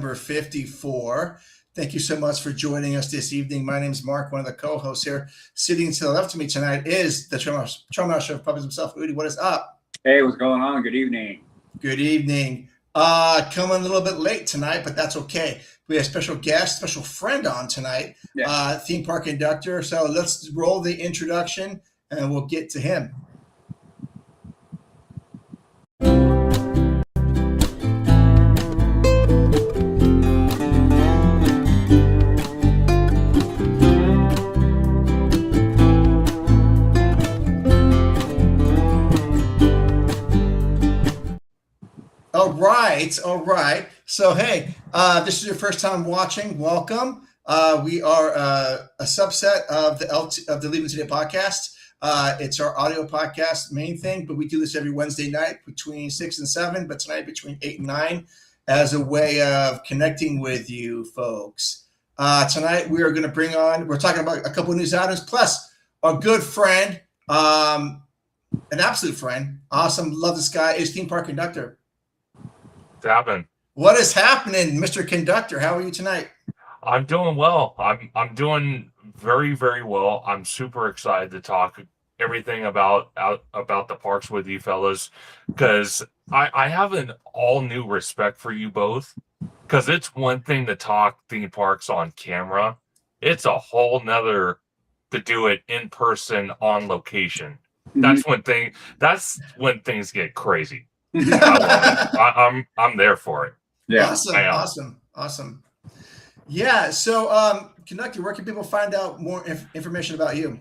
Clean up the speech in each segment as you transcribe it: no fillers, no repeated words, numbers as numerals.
number 54. Thank you so much for joining us this evening. My name is Mark, one of the co-hosts here. Sitting to the left of me tonight is the Trauma Master of Puppets himself, Udi. What is up? Hey, what's going on? Good evening. Good evening. Coming a little bit late tonight, but that's okay. We have a special guest, special friend on tonight, Theme Park Conductor. So let's roll the introduction and we'll get to him. All right. So, hey, this is your first time watching. Welcome. We are a subset of the Leaving Today podcast. It's our audio podcast main thing, but we do this every Wednesday night between 6 and 7, but tonight between 8 and 9 as a way of connecting with you folks. Tonight we are going to we're talking about a couple of news items, plus our good friend, an absolute friend, awesome, love this guy, is Theme Park Conductor. What's happening? What is happening, Mr. Conductor? How are you tonight? I'm doing well. I'm doing very, very well. I'm super excited to talk everything about the parks with you fellas, because I have an all new respect for you both. Because it's one thing to talk theme parks on camera, it's a whole nother to do it in person on location. Mm-hmm. That's when things get crazy. I'm there for it. Yeah, awesome. Yeah. So, Conductor, where can people find out more information about you?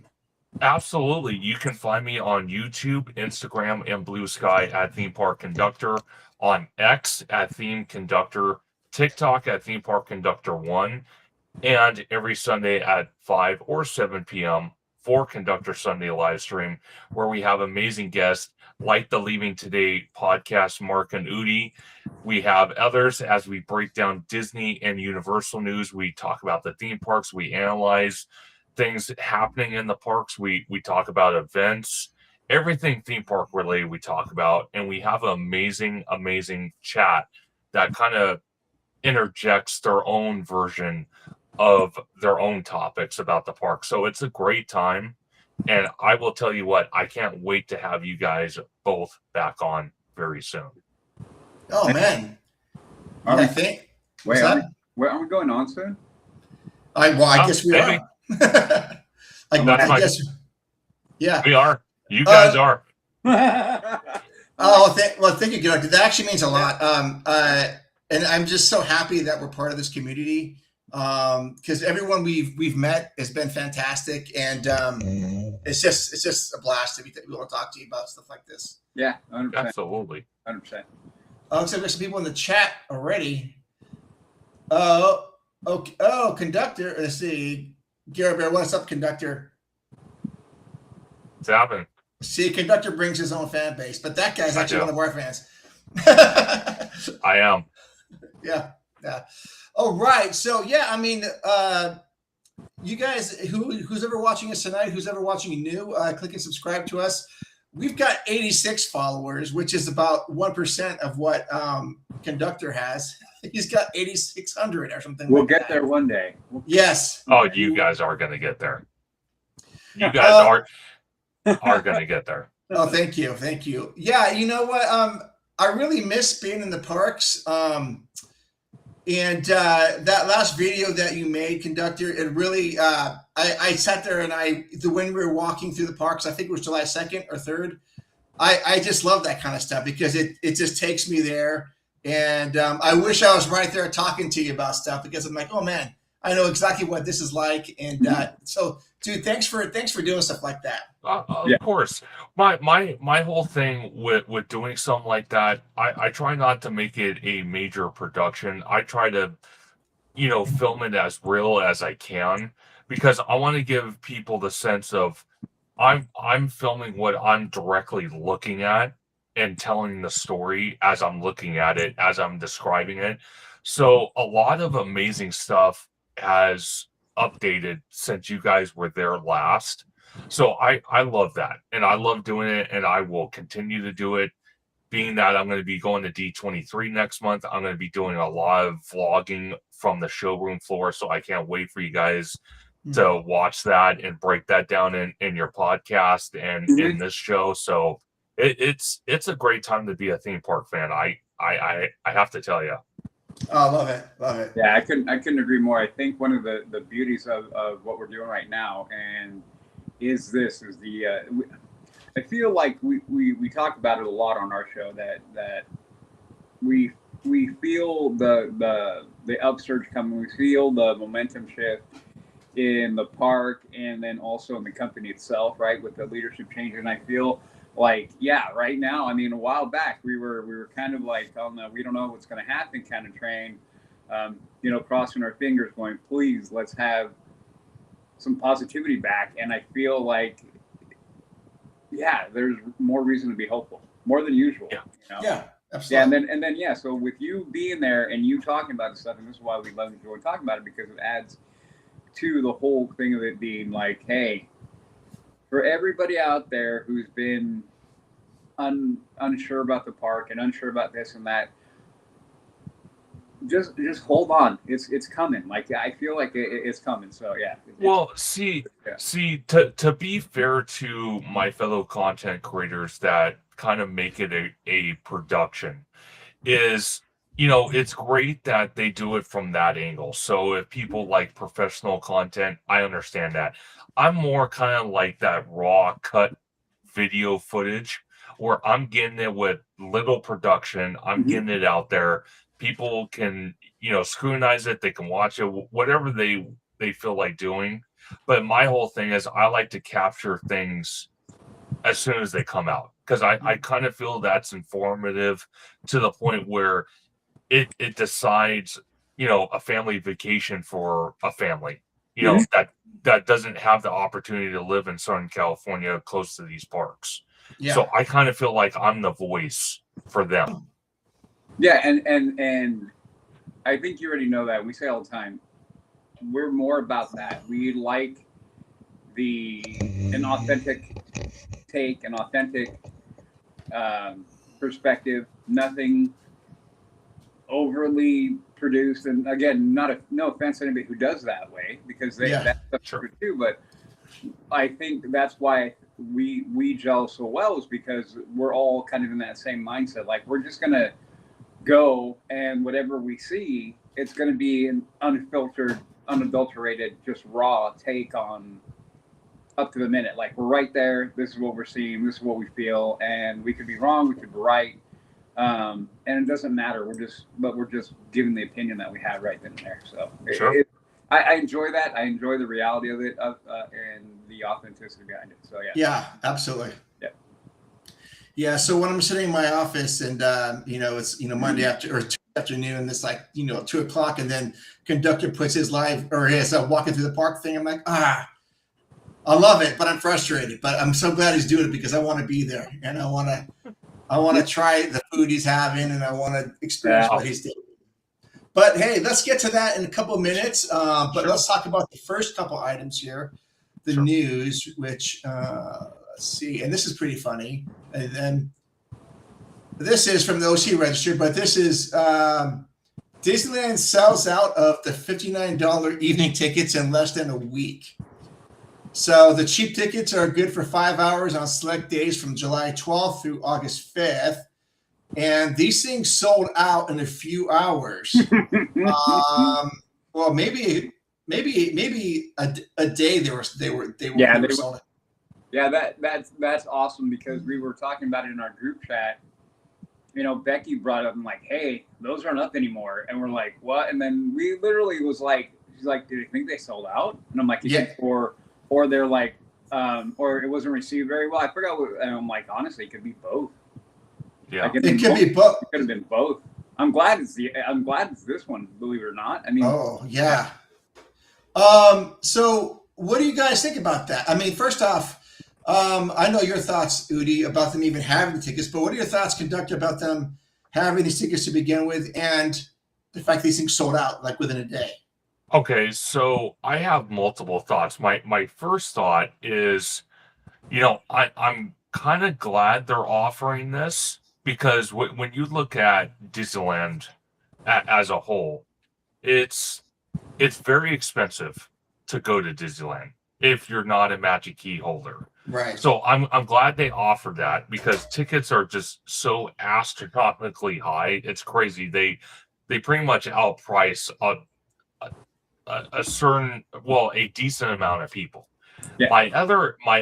Absolutely. You can find me on YouTube, Instagram, and Blue Sky at Theme Park Conductor, on X at Theme Conductor, TikTok at Theme Park Conductor 1, and every Sunday at 5 or 7 p.m. for Conductor Sunday live stream, where we have amazing guests like the Leaving Today podcast, Mark and Udi. We have others as we break down Disney and Universal news. We talk about the theme parks. We analyze things happening in the parks. We talk about events, everything theme park related we talk about. And we have an amazing chat that kind of interjects their own version of their own topics about the park. So it's a great time. And I will tell you what, I can't wait to have you guys both back on very soon. Oh, man. Are we going on soon? I guess we are. I guess. Yeah. We are. You guys are. Thank you, Conductor. That actually means a lot. And I'm just so happy that we're part of this community. Because everyone we've met has been fantastic, and it's just a blast to be able to talk to you about stuff like this. Yeah, 100%. Absolutely, 100%. Looks like there's some people in the chat already. Oh, Conductor. Let's see, Gary Bear. What's up, Conductor? What's happening? See, Conductor brings his own fan base, but that guy's actually one of our fans. I am. Yeah. All right. So, yeah, I mean, you guys, who's ever watching us tonight, who's ever watching new, click and subscribe to us. We've got 86 followers, which is about 1% of what Conductor has. He's got 8,600 or something. We'll get there one day. Yes. Oh, you guys are going to get there. You guys are going to get there. Oh, thank you. Yeah, you know what? I really miss being in the parks. And that last video that you made, Conductor, it really, I sat there and when we were walking through the parks, I think it was July 2nd or 3rd, I just love that kind of stuff because it just takes me there. And I wish I was right there talking to you about stuff because I'm like, oh man, I know exactly what this is like. And so, dude, thanks for doing stuff like that. Of course. My whole thing with doing something like that, I try not to make it a major production. I try to, film it as real as I can because I want to give people the sense of I'm filming what I'm directly looking at and telling the story as I'm looking at it, as I'm describing it. So a lot of amazing stuff has updated since you guys were there last. So I love that, and I love doing it, and I will continue to do it. being that I'm going to be going to D23 next month, I'm going to be doing a lot of vlogging from the showroom floor. So I can't wait for you guys to watch that and break that down in your podcast and in this show. So it's a great time to be a theme park fan. I have to tell you. Oh, love it. Yeah, I couldn't agree more. I think one of the beauties of what we're doing right now and is the I feel like we talk about it a lot on our show that we feel the upsurge coming. We feel the momentum shift in the park and then also in the company itself, right, with the leadership change. And I feel like, yeah, right now, I mean, a while back we were kind of like on the we don't know what's going to happen kind of train, crossing our fingers, going, please, let's have some positivity back. And I feel like, yeah, there's more reason to be hopeful, more than usual. Yeah, you know? Yeah, absolutely. Yeah, and then yeah. So with you being there and you talking about this stuff, and this is why we love enjoying talking about it, because it adds to the whole thing of it being like, hey, for everybody out there who's been unsure about the park and unsure about this and that, just hold on. It's coming. Like, I feel like it's coming. So yeah. Well, see, to be fair to my fellow content creators that kind of make it a production, is, it's great that they do it from that angle. So if people like professional content, I understand that. I'm more kind of like that raw cut video footage where I'm getting it with little production. I'm getting it out there. People can, scrutinize it. They can watch it, whatever they feel like doing. But my whole thing is I like to capture things as soon as they come out, because I kind of feel that's informative to the point where it decides, a family vacation for a family, that doesn't have the opportunity to live in Southern California close to these parks. Yeah. So I kind of feel like I'm the voice for them. Yeah, and I think you already know that. We say all the time, we're more about that. We like an authentic take, an authentic perspective, nothing overly produced. And again, no offense to anybody who does that way, because that's true too. But I think that's why we gel so well, is because we're all kind of in that same mindset. Like, we're just gonna go, and whatever we see, it's going to be an unfiltered, unadulterated, just raw take on up to the minute. Like, we're right there. This is what we're seeing. This is what we feel, and we could be wrong. We could be right, and it doesn't matter. We're just giving the opinion that we have right then and there. So I enjoy that. I enjoy the reality of it, and the authenticity behind it. So yeah, absolutely. Yeah. So when I'm sitting in my office and, it's, Monday afternoon, it's like, 2:00, and then conductor puts his walking through the park thing. I'm like, I love it, but I'm frustrated, but I'm so glad he's doing it, because I want to be there, and I want to try the food he's having, and I want to experience what he's doing. But hey, let's get to that in a couple of minutes. But let's talk about the first couple items here, the news, which, let's see, and this is pretty funny. And then this is from the OC Register, but this is Disneyland sells out of the $59 evening tickets in less than a week. So the cheap tickets are good for 5 hours on select days from July 12th through August 5th. And these things sold out in a few hours. Well, maybe a day they were sold out. Yeah, that's awesome, because we were talking about it in our group chat. Becky brought up, and like, hey, those aren't up anymore. And we're like, what? And then we literally was like, she's like, do you think they sold out? And I'm like, yeah. Or they're like, or it wasn't received very well. I forgot what, and I'm like, honestly, it could be both. Yeah, it could be both. It could have been both. I'm glad it's this one, believe it or not. I mean, oh yeah. So what do you guys think about that? I mean, first off, I know your thoughts, Udi, about them even having the tickets, but what are your thoughts, Conductor, about them having these tickets to begin with, and the fact these things sold out like within a day? Okay, so I have multiple thoughts. My first thought is, I'm kind of glad they're offering this, because when you look at Disneyland as a whole, it's very expensive to go to Disneyland if you're not a Magic Key holder. Right. So I'm glad they offered that, because tickets are just so astronomically high. It's crazy. They pretty much outprice a certain, well, a decent amount of people. Yeah. My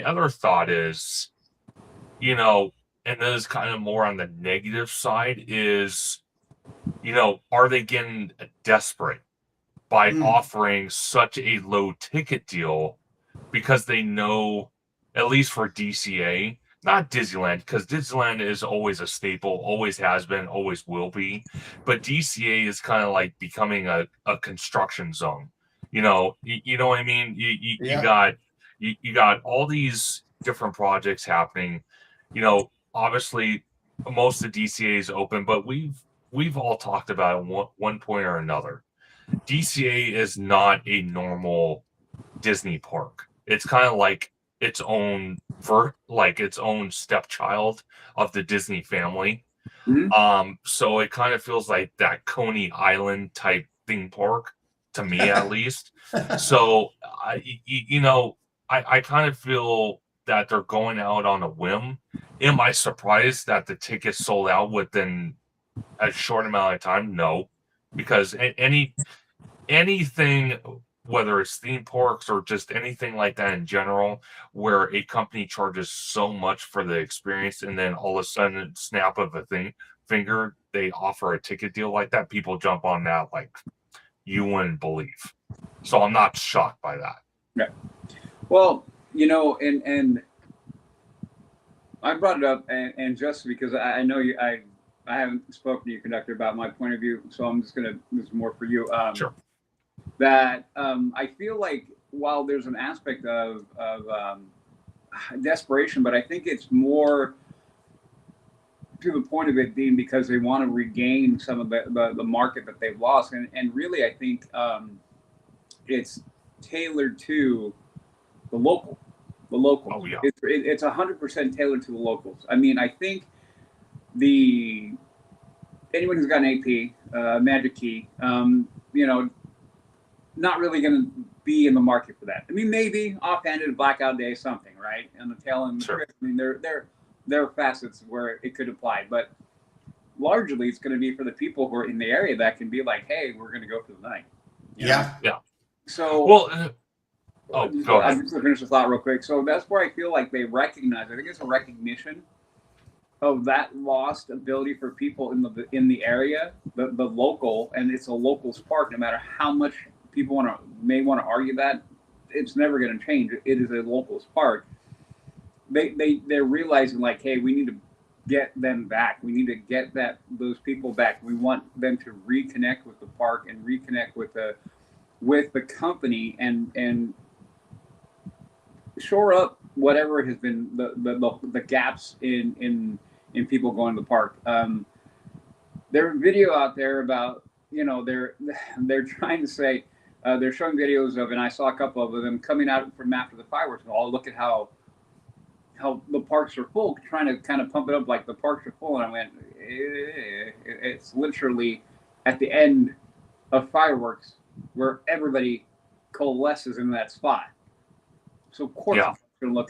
other thought is, you know, and this is kind of more on the negative side, is, you know, are they getting desperate by offering such a low ticket deal because they know, at least for DCA, not Disneyland, because Disneyland is always a staple, always has been, always will be, but DCA is kind of like becoming a construction zone. You know, you know what I mean? You got all these different projects happening. You know, obviously most of DCA is open, but we've all talked about it one point or another. DCA is not a normal Disney park. It's kind of like its own its own stepchild of the Disney family. So it kind of feels like that Coney Island type theme park to me, at least. So I kind of feel that they're going out on a whim. Am I surprised that the tickets sold out within a short amount of time? No, because anything, whether it's theme parks or just anything like that in general, where a company charges so much for the experience and then all of a sudden, snap of a finger, they offer a ticket deal like that, people jump on that like you wouldn't believe. So I'm not shocked by that. Yeah. Well, you know, and I brought it up, and just because I know you, I haven't spoken to you, Conductor, about my point of view, so I'm just gonna, this is more for you. Sure. That I feel like while there's an aspect of desperation, but I think it's more to the point of it being because they want to regain some of the market that they've lost, and really I think it's tailored to the local. Oh, yeah. It's 100% tailored to the locals. I mean, I think anyone who's got an AP, Magic Key, you know, not really going to be in the market for that. I mean, maybe offhanded, a blackout day, something, right? And the tail end of the trip. I mean, there are facets where it could apply, but largely it's going to be for the people who are in the area that can be like, hey, we're going to go for the night. You know? Yeah. So, well, go ahead. I'm just going to finish the thought real quick. So that's where I feel like they recognize, I think it's a recognition of that lost ability for people in the area, the local, and it's a locals park. No matter how much people may want to argue that, it's never going to change. It is a locals park. They're realizing like, hey, we need to get them back. We need to get those people back. We want them to reconnect with the park and reconnect with the company and shore up whatever has been the gaps in people going to the park. There's a video out there about, you know, they're trying to say, they're showing videos of, and I saw a couple of them coming out from after the fireworks. Oh, look at how the parks are full, trying to kind of pump it up like the parks are full. And I went, it's literally at the end of fireworks where everybody coalesces in that spot. So of course it's going to look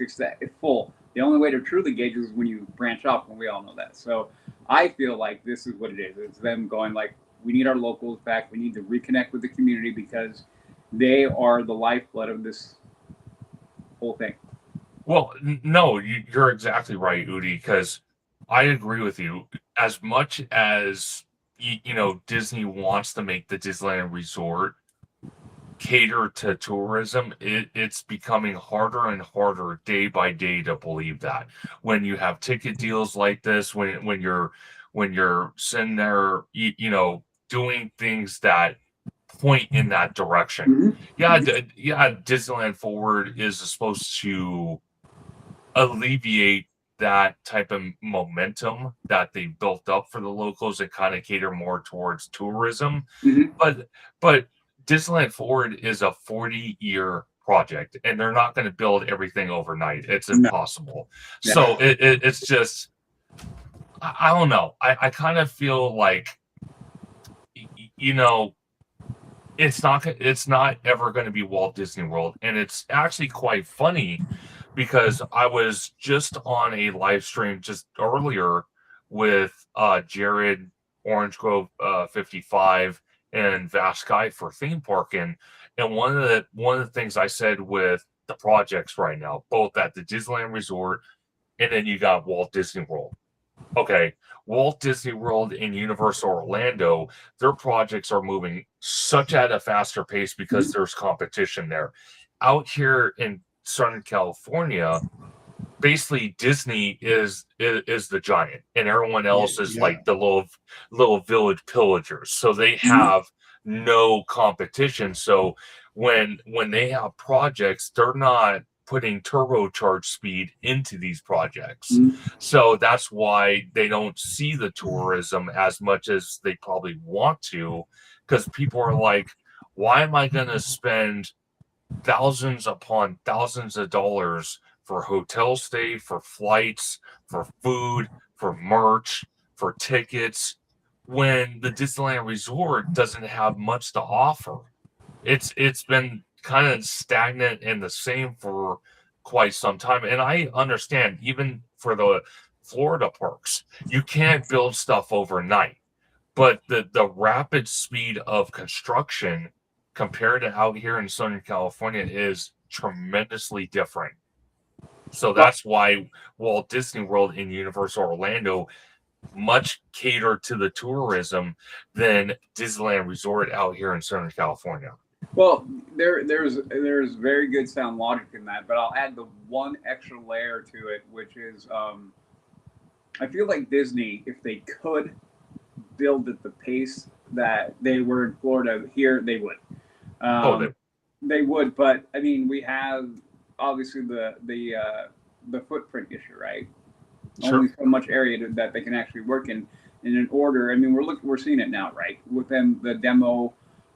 full. The only way to truly gauge is when you branch off, and we all know that. So I feel like this is what it is. It's them going like, we need our locals back. We need to reconnect with the community because they are the lifeblood of this whole thing. Well, no, you're exactly right, Udi, because I agree with you. As much as, you know, Disney wants to make the Disneyland Resort cater to tourism, it's becoming harder and harder day by day to believe that. When you have ticket deals like this, when you're sitting there, you know, doing things that point in that direction. Mm-hmm. Disneyland Forward is supposed to alleviate that type of momentum that they built up for the locals and kind of cater more towards tourism. Mm-hmm. But Disneyland Forward is a 40-year project, and they're not going to build everything overnight. It's impossible. No. So it's just, I don't know. I kind of feel like, you know, it's not ever going to be Walt Disney World, and it's actually quite funny because I was just on a live stream just earlier with Jared, Orange Grove 55, and Vast Sky for theme park, and one of the things I said with the projects right now, both at the Disneyland Resort and then you got Walt Disney World. Okay, Walt Disney World and Universal Orlando, their projects are moving such at a faster pace because there's competition there. Out here in Southern California, basically Disney is the giant, and everyone else is Yeah. like the little village pillagers. So they have no competition. So when they have projects, they're not putting turbocharged speed into these projects. So that's why they don't see the tourism as much as they probably want to, because people are like, why am I going to spend thousands upon thousands of dollars for hotel stay, for flights, for food, for merch, for tickets, when the Disneyland Resort doesn't have much to offer? It's been kind of stagnant and the same for quite some time. And I understand, even for the Florida parks, you can't build stuff overnight. But the rapid speed of construction compared to out here in Southern California is tremendously different. So that's why Walt Disney World and Universal Orlando much cater to the tourism than Disneyland Resort out here in Southern California. Well, there's very good sound logic in that, but I'll add the one extra layer to it, which is I feel like Disney, if they could build at the pace that they were in Florida here, they would. They would, but I mean, we have obviously the footprint issue, right? Sure. Only so much area that they can actually work in order. I mean, we're seeing it now, right? With them, the demo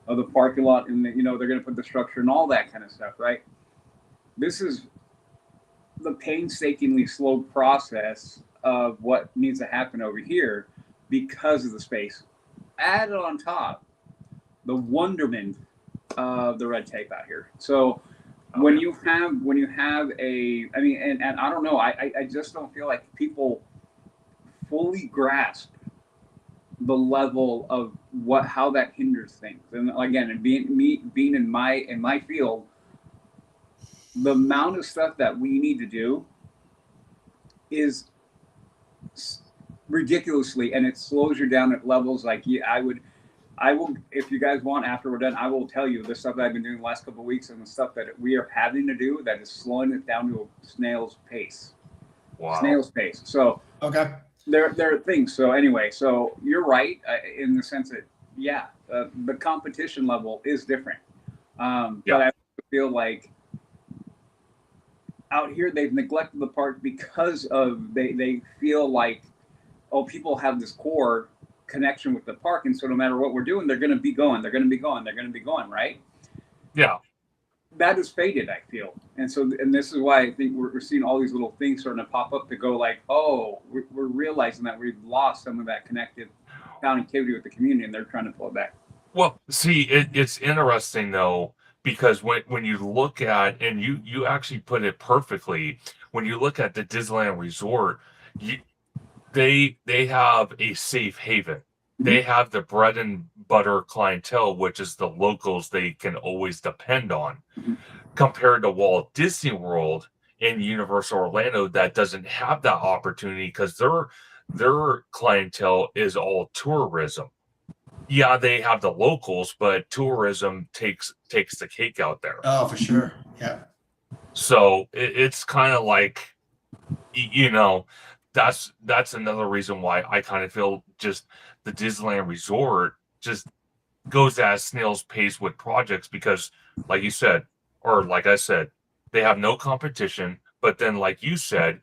of the parking lot, and they're going to put the structure and all that kind of stuff, right? This is the painstakingly slow process of what needs to happen over here because of the space. Add on top the wonderment of the red tape out here. So when you have and I don't know, I just don't feel like people fully grasp the level of how that hinders things. And again, and being in my field, the amount of stuff that we need to do is ridiculously, and it slows you down at levels like I will, if you guys want, after we're done, I will tell you the stuff that I've been doing the last couple of weeks and the stuff that we are having to do that is slowing it down to a snail's pace. Wow. Snail's pace. So okay, there are things. So anyway, so you're right in the sense that the competition level is different. But I feel like out here they've neglected the park because of they feel like, oh, people have this core connection with the park, and so no matter what we're doing, they're going to be going, right? Yeah. That has faded, I feel. And this is why I think we're seeing all these little things starting to pop up to go like, oh, we're realizing that we've lost some of that connected connectivity with the community, and they're trying to pull it back. Well, see, it's interesting though, because when you look at, and you actually put it perfectly, when you look at the Disneyland Resort, they have a safe haven. They have the bread and butter clientele, which is the locals they can always depend on, compared to Walt Disney World and Universal Orlando that doesn't have that opportunity because their clientele is all tourism. Yeah, they have the locals, but tourism takes the cake out there. Oh, for sure. Yeah. So it's kind of like, that's another reason why I kind of feel just the Disneyland Resort just goes at a snail's pace with projects because, like you said, or like I said, they have no competition. But then, like you said,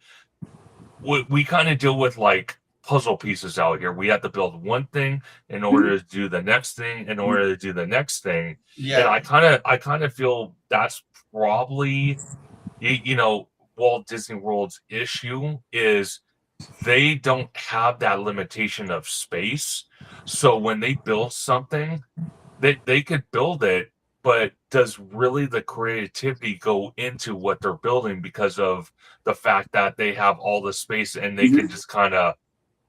we kind of deal with like puzzle pieces out here. We have to build one thing in order to do the next thing, in order to do the next thing. Yeah. And I kind of feel that's probably, Walt Disney World's issue is they don't have that limitation of space. So when they build something, they could build it, but does really the creativity go into what they're building because of the fact that they have all the space and they can just kind of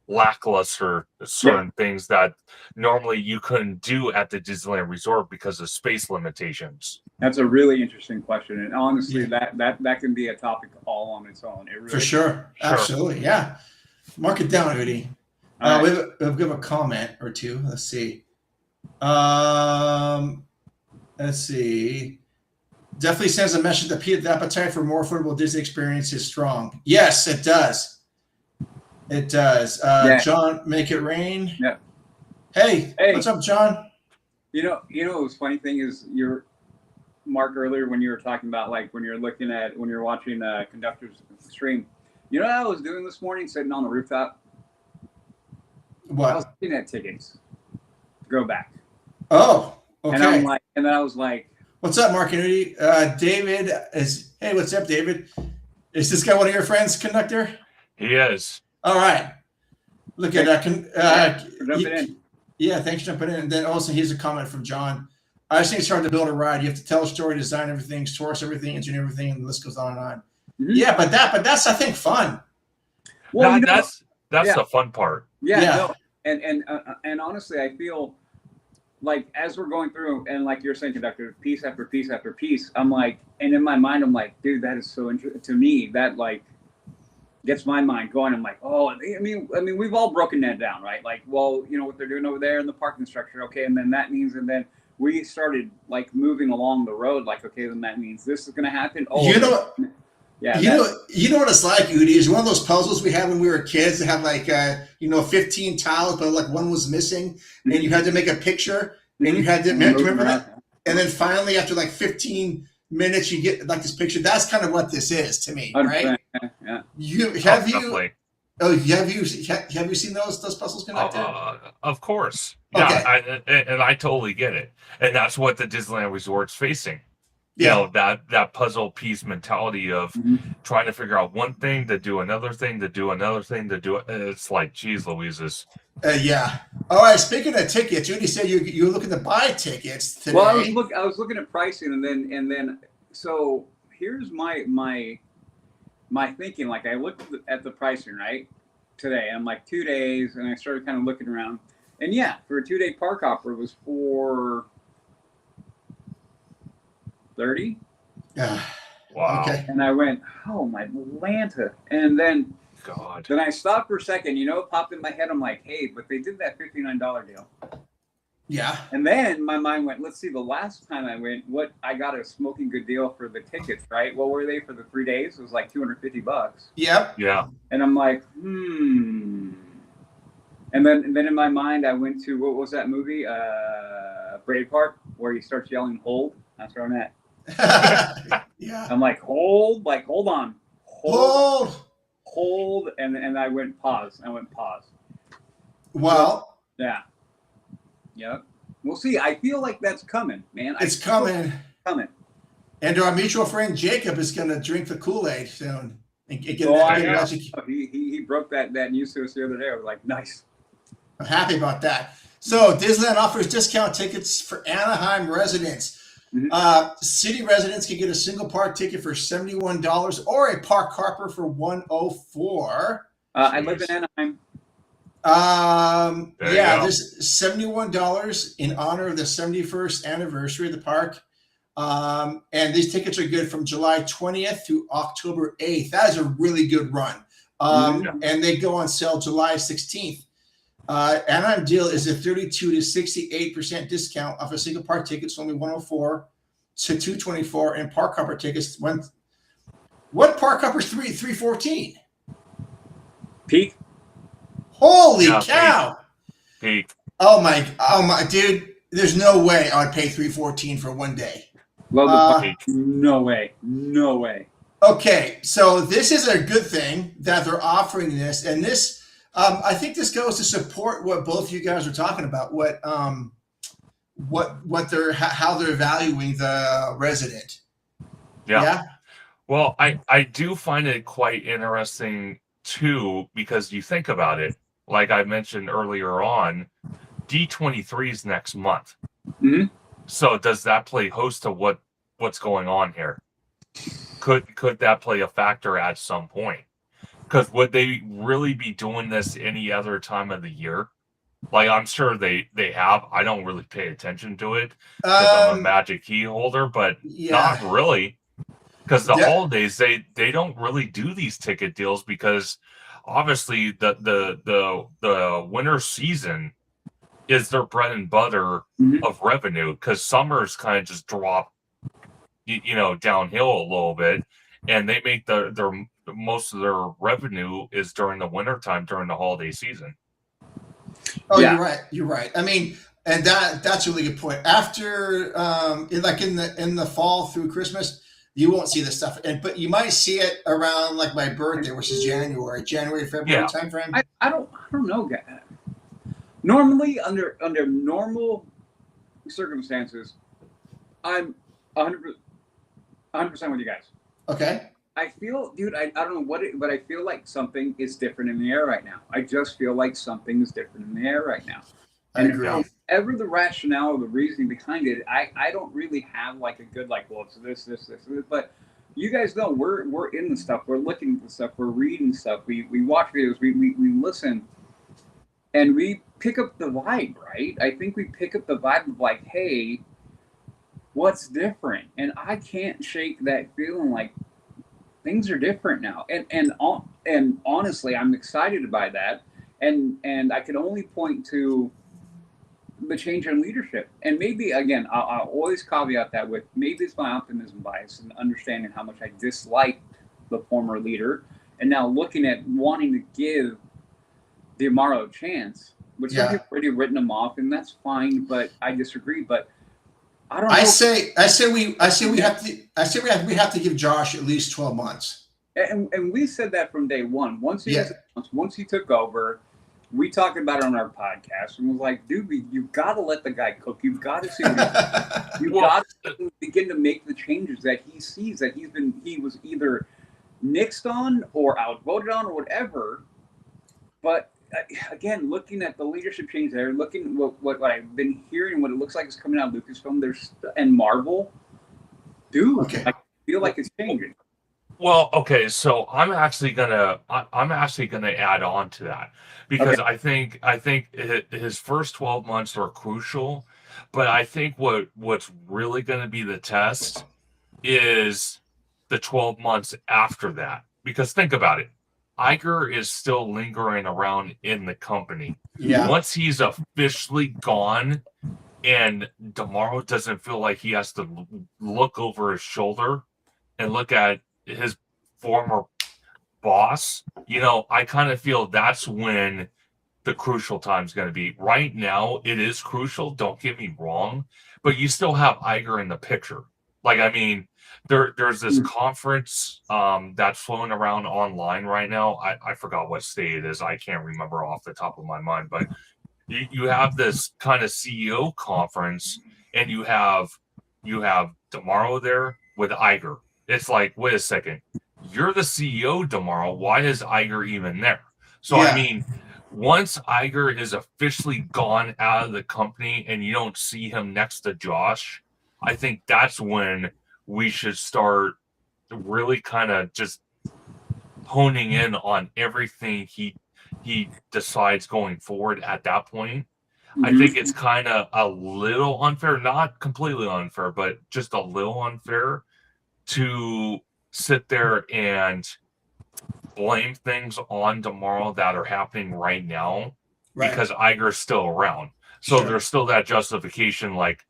lackluster certain things that normally you couldn't do at the Disneyland Resort because of space limitations? That's a really interesting question, and honestly, that can be a topic all on its own. It really For sure. Absolutely. Yeah. Mark it down, Udi. Right. We have a comment or two. Let's see. Definitely sends a message that the appetite for more affordable Disney experience is strong. Yes, it does. It does. John, make it rain. Yeah. Hey, what's up, John? You know, the funny thing is, Mark, earlier when you were talking about like when you're watching Conductor's stream, you know what I was doing this morning, sitting on the rooftop? What? I was looking at tickets. Go back. Oh, okay. And then I was like, "What's up, Mark and Udi?" David is. Hey, what's up, David? Is this guy one of your friends, Conductor? He is. All right. Look at that. Jumping in. Yeah, thanks for jumping in. And then also, here's a comment from John. I just think it's hard to build a ride. You have to tell a story, design everything, source everything, engineer everything, and the list goes on and on. Mm-hmm. Yeah, but that's I think fun. Well, that's the fun part. Yeah. No, and honestly, I feel like as we're going through, and like you're saying, Conductor, piece after piece after piece, I'm like, and in my mind, I'm like, dude, that is so interesting to me. That like gets my mind going. I'm like, oh, I mean, we've all broken that down, right? Like, well, you know what they're doing over there in the parking structure, okay, and then that means, and then we started like moving along the road, like, okay, then that means this is going to happen. Oh, you know, yeah, you know what it's like, Udi, is one of those puzzles we had when we were kids that had like 15 tiles, but like one was missing, and you had to make a picture, and you had to remember that, and then finally after like 15 minutes you get like this picture. That's kind of what this is to me, right? Yeah. Have you seen those puzzles connected? Of course. Okay. Yeah, I totally get it, and that's what the Disneyland Resort's facing. Yeah. You know, that puzzle piece mentality of trying to figure out one thing to do another thing to do another thing to do it. It's like, geez, Louises. Yeah. All right. Speaking of tickets, Udi said you were looking to buy tickets today. Well, I was looking at pricing, and then so here's my thinking. Like I looked at the pricing right today. I'm like 2 days, and I started kind of looking around, and yeah, for a 2-day park hopper it was $430. Wow. Okay. And I went, oh my Atlanta, and then. God. Then I stopped for a second. It popped in my head. I'm like, hey, but they did that $59 deal. Yeah. And then my mind went, let's see, the last time I went, I got a smoking good deal for the tickets, right? What were they for the 3 days? It was like $250. Yep. Yeah. And I'm like, And then in my mind, I went to, what was that movie? Braveheart, where he starts yelling, hold. That's where I'm at. Yeah. I'm like, hold on. Hold, and I went pause. Well. Yeah. Yep. We'll see. I feel like that's coming, man. It's coming. And our mutual friend Jacob is going to drink the Kool-Aid soon. And get he broke that news to us the other day. I was like, nice. I'm happy about that. So Disneyland offers discount tickets for Anaheim residents. City residents can get a single park ticket for $71 or a park hopper for $104. I live in Anaheim. There's $71 in honor of the 71st anniversary of the park. And these tickets are good from July 20th through October 8th. That is a really good run. And they go on sale July 16th. Anaheim deal is a 32 to 68% discount off a single park tickets, only $104 to $224, and park hopper tickets. What park hopper is $314? Peak. Holy cow! Peak. Oh my, dude! There's no way I would pay $314 for 1 day. Love the peak. No way. Okay, so this is a good thing that they're offering this, and this. I think this goes to support what both you guys are talking about. How they're valuing the resident. Yeah. Well, I do find it quite interesting too, because you think about it, like I mentioned earlier on, D23 is next month. Mm-hmm. So does that play host to what's going on here? Could that play a factor at some point? Because would they really be doing this any other time of the year? Like, I'm sure they have. I don't really pay attention to it because I'm a Magic Key holder, but not really. Because the holidays, they don't really do these ticket deals because obviously the winter season is their bread and butter of revenue, because summers kind of just drop, downhill a little bit, and they make their most of their revenue is during the wintertime, during the holiday season. Oh, yeah. You're right. I mean, and that's a really good point. After in the fall through Christmas, you won't see this stuff, but you might see it around like my birthday, which is January, February timeframe. I don't know, guys. Normally, under normal circumstances, I'm 100% with you guys. Okay. I feel, dude, I don't know what but I feel like something is different in the air right now. I just feel like something is different in the air right now. I agree. Whatever the rationale or the reasoning behind it, I don't really have like a good, like, well, it's this, but you guys know we're in the stuff, we're looking at the stuff, we're reading stuff, we watch videos, we listen, and we pick up the vibe, right? I think we pick up the vibe of like, hey, what's different? And I can't shake that feeling like things are different now. And honestly, I'm excited by that. And I can only point to the change in leadership. And maybe, again, I'll always caveat that with maybe it's my optimism bias and understanding how much I disliked the former leader, and now looking at wanting to give D'Amaro a chance, which some people have already written him off, and that's fine, but I disagree. But I don't know. We have to give Josh at least 12 months. And we said that from day one. Once he took over, we talked about it on our podcast and was like, dude, you've got to let the guy cook. You've got to see you've got to begin to make the changes that he sees that he was either nixed on or outvoted on or whatever. But again, looking at the leadership change there, looking at what I've been hearing, what it looks like is coming out of Lucasfilm and Marvel, dude, I feel like it's changing. Well, okay, so I'm actually gonna add on to that, because I think his first 12 months are crucial, but I think what's really going to be the test is the 12 months after that. Because think about it, Iger is still lingering around in the company. Yeah. Once he's officially gone, and D'Amaro doesn't feel like he has to look over his shoulder and look at his former boss, I kind of feel that's when the crucial time is going to be. Right now, it is crucial, don't get me wrong, but you still have Iger in the picture. Like, I mean, there's this conference that's flowing around online right now. I forgot what state it is. I can't remember off the top of my mind, but you have this kind of CEO conference, and you have D'Amaro there with Iger. It's like, wait a second, you're the CEO, D'Amaro. Why is Iger even there? So, I mean, once Iger is officially gone out of the company and you don't see him next to Josh, I think that's when we should start really kind of just honing in on everything he decides going forward at that point. I think it's kind of a little unfair, not completely unfair, but just a little unfair to sit there and blame things on D'Amaro that are happening right now, because Iger's still around. So there's still that justification, like,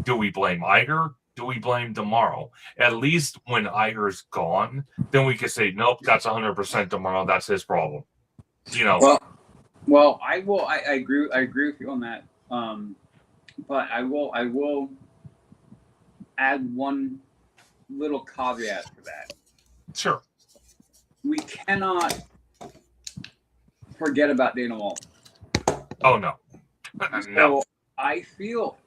do we blame Iger? Do we blame D'Amaro? At least when Iger's gone, then we can say, nope, that's 100% D'Amaro. That's his problem. Well, I agree with you on that. But I will add one little caveat to that. Sure. We cannot forget about Dana Walton. Oh, no. So I feel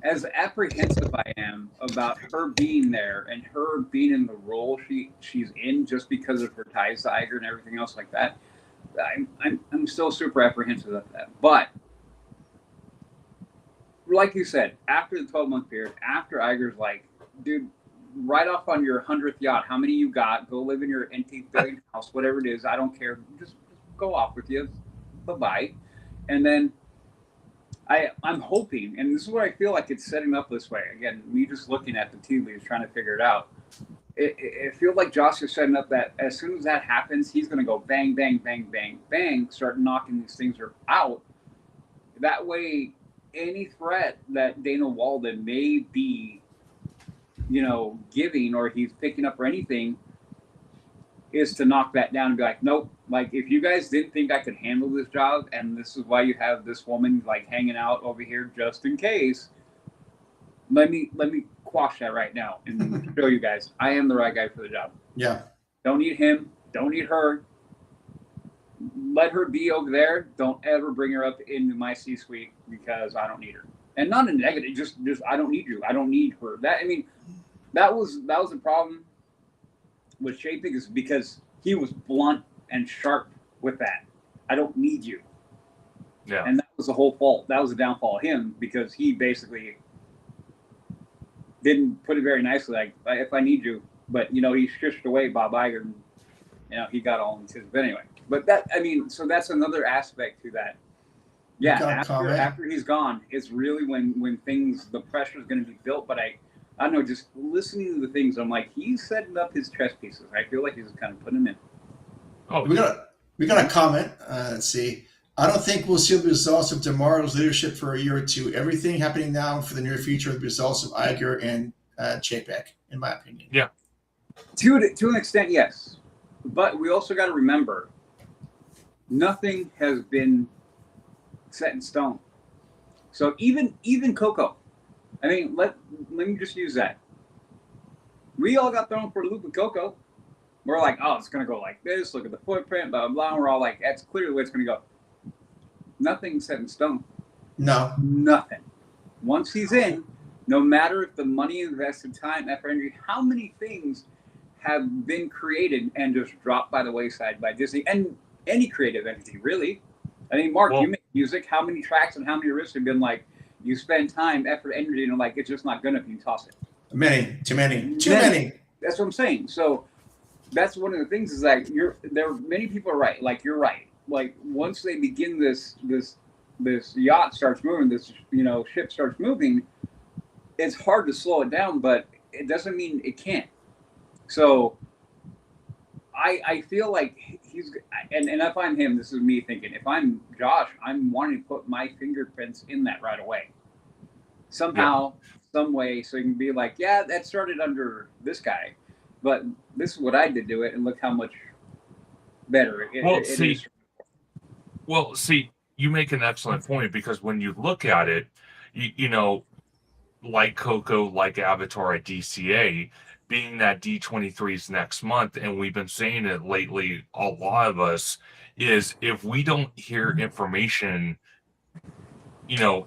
as apprehensive I am about her being there and her being in the role she's in just because of her ties to Iger and everything else like that, I'm still super apprehensive of that. But like you said, after the 12-month period, after Iger's like, dude, right off on your 100th yacht, how many you got? Go live in your antique billion house, whatever it is. I don't care. Just go off with you. Bye-bye. And then I'm hoping, and this is what I feel like it's setting up this way. Again, me just looking at the tea leaves, trying to figure it out. It feels like Josh is setting up that as soon as that happens, he's going to go bang, bang, bang, bang, bang, start knocking these things out. That way, any threat that Dana Walden may be, giving or he's picking up or anything is to knock that down and be like, nope. Like, if you guys didn't think I could handle this job and this is why you have this woman like hanging out over here just in case, let me quash that right now and show you guys I am the right guy for the job. Yeah. Don't need him. Don't need her. Let her be over there. Don't ever bring her up into my C-suite because I don't need her. And not in negative, just I don't need you. I don't need her. That was the problem with Chapek, is because he was blunt and sharp with that. I don't need you. Yeah. And that was the whole fault. That was the downfall of him, because he basically didn't put it very nicely. Like, if I need you, but he shushed away Bob Iger, and he got all in his. But anyway, so that's another aspect to that. Yeah, after he's gone, it's really when the pressure is going to be built. But I don't know, just listening to the things, I'm like, he's setting up his chess pieces. I feel like he's kind of putting them in. Oh, we got a comment. Let's see. I don't think we'll see the results of tomorrow's leadership for a year or two. Everything happening now for the near future are the results of Iger and Chapek, in my opinion. Yeah. To an extent, yes. But we also got to remember, nothing has been set in stone. So even Coco, I mean, let me just use that. We all got thrown for a loop with Coco. We're like, oh, it's going to go like this. Look at the footprint, blah, blah, blah. And we're all like, that's clearly the way it's going to go. Nothing's set in stone. No. Nothing. Once he's in, no matter if the money invested, time, effort, energy, how many things have been created and just dropped by the wayside by Disney and any creative entity, really. I mean, Mark, you make music. How many tracks and how many riffs have been like, you spend time, effort, energy, and like, it's just not good enough, you toss it. Too many. That's what I'm saying. So that's one of the things, is like, many people are right. Like, you're right. Like, once they begin this yacht starts moving, this ship starts moving, it's hard to slow it down, but it doesn't mean it can't. So I feel like and if I'm him, this is me thinking, if I'm Josh, I'm wanting to put my fingerprints in that right away. Somehow, some way, so you can be like, yeah, that started under this guy, but this is what I did to it, and look how much better it is. Well, see, you make an excellent point, because when you look at it, like Coco, like Avatar at DCA, being that D23 is next month, and we've been saying it lately, a lot of us, is if we don't hear information,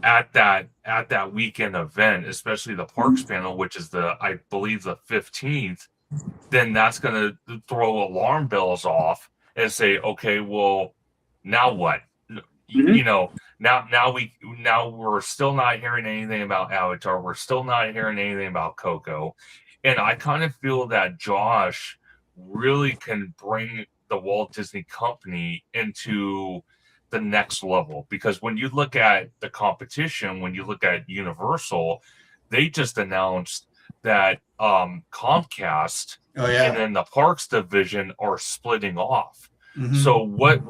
at that weekend event, especially the parks panel, which is I believe the 15th, then that's going to throw alarm bells off and say, okay, well, now what? Now we're still not hearing anything about Avatar. We're still not hearing anything about Coco. And I kind of feel that Josh really can bring the Walt Disney Company into the next level, because when you look at the competition, when you look at Universal, they just announced that Comcast and then the Parks division are splitting off. Mm-hmm. So what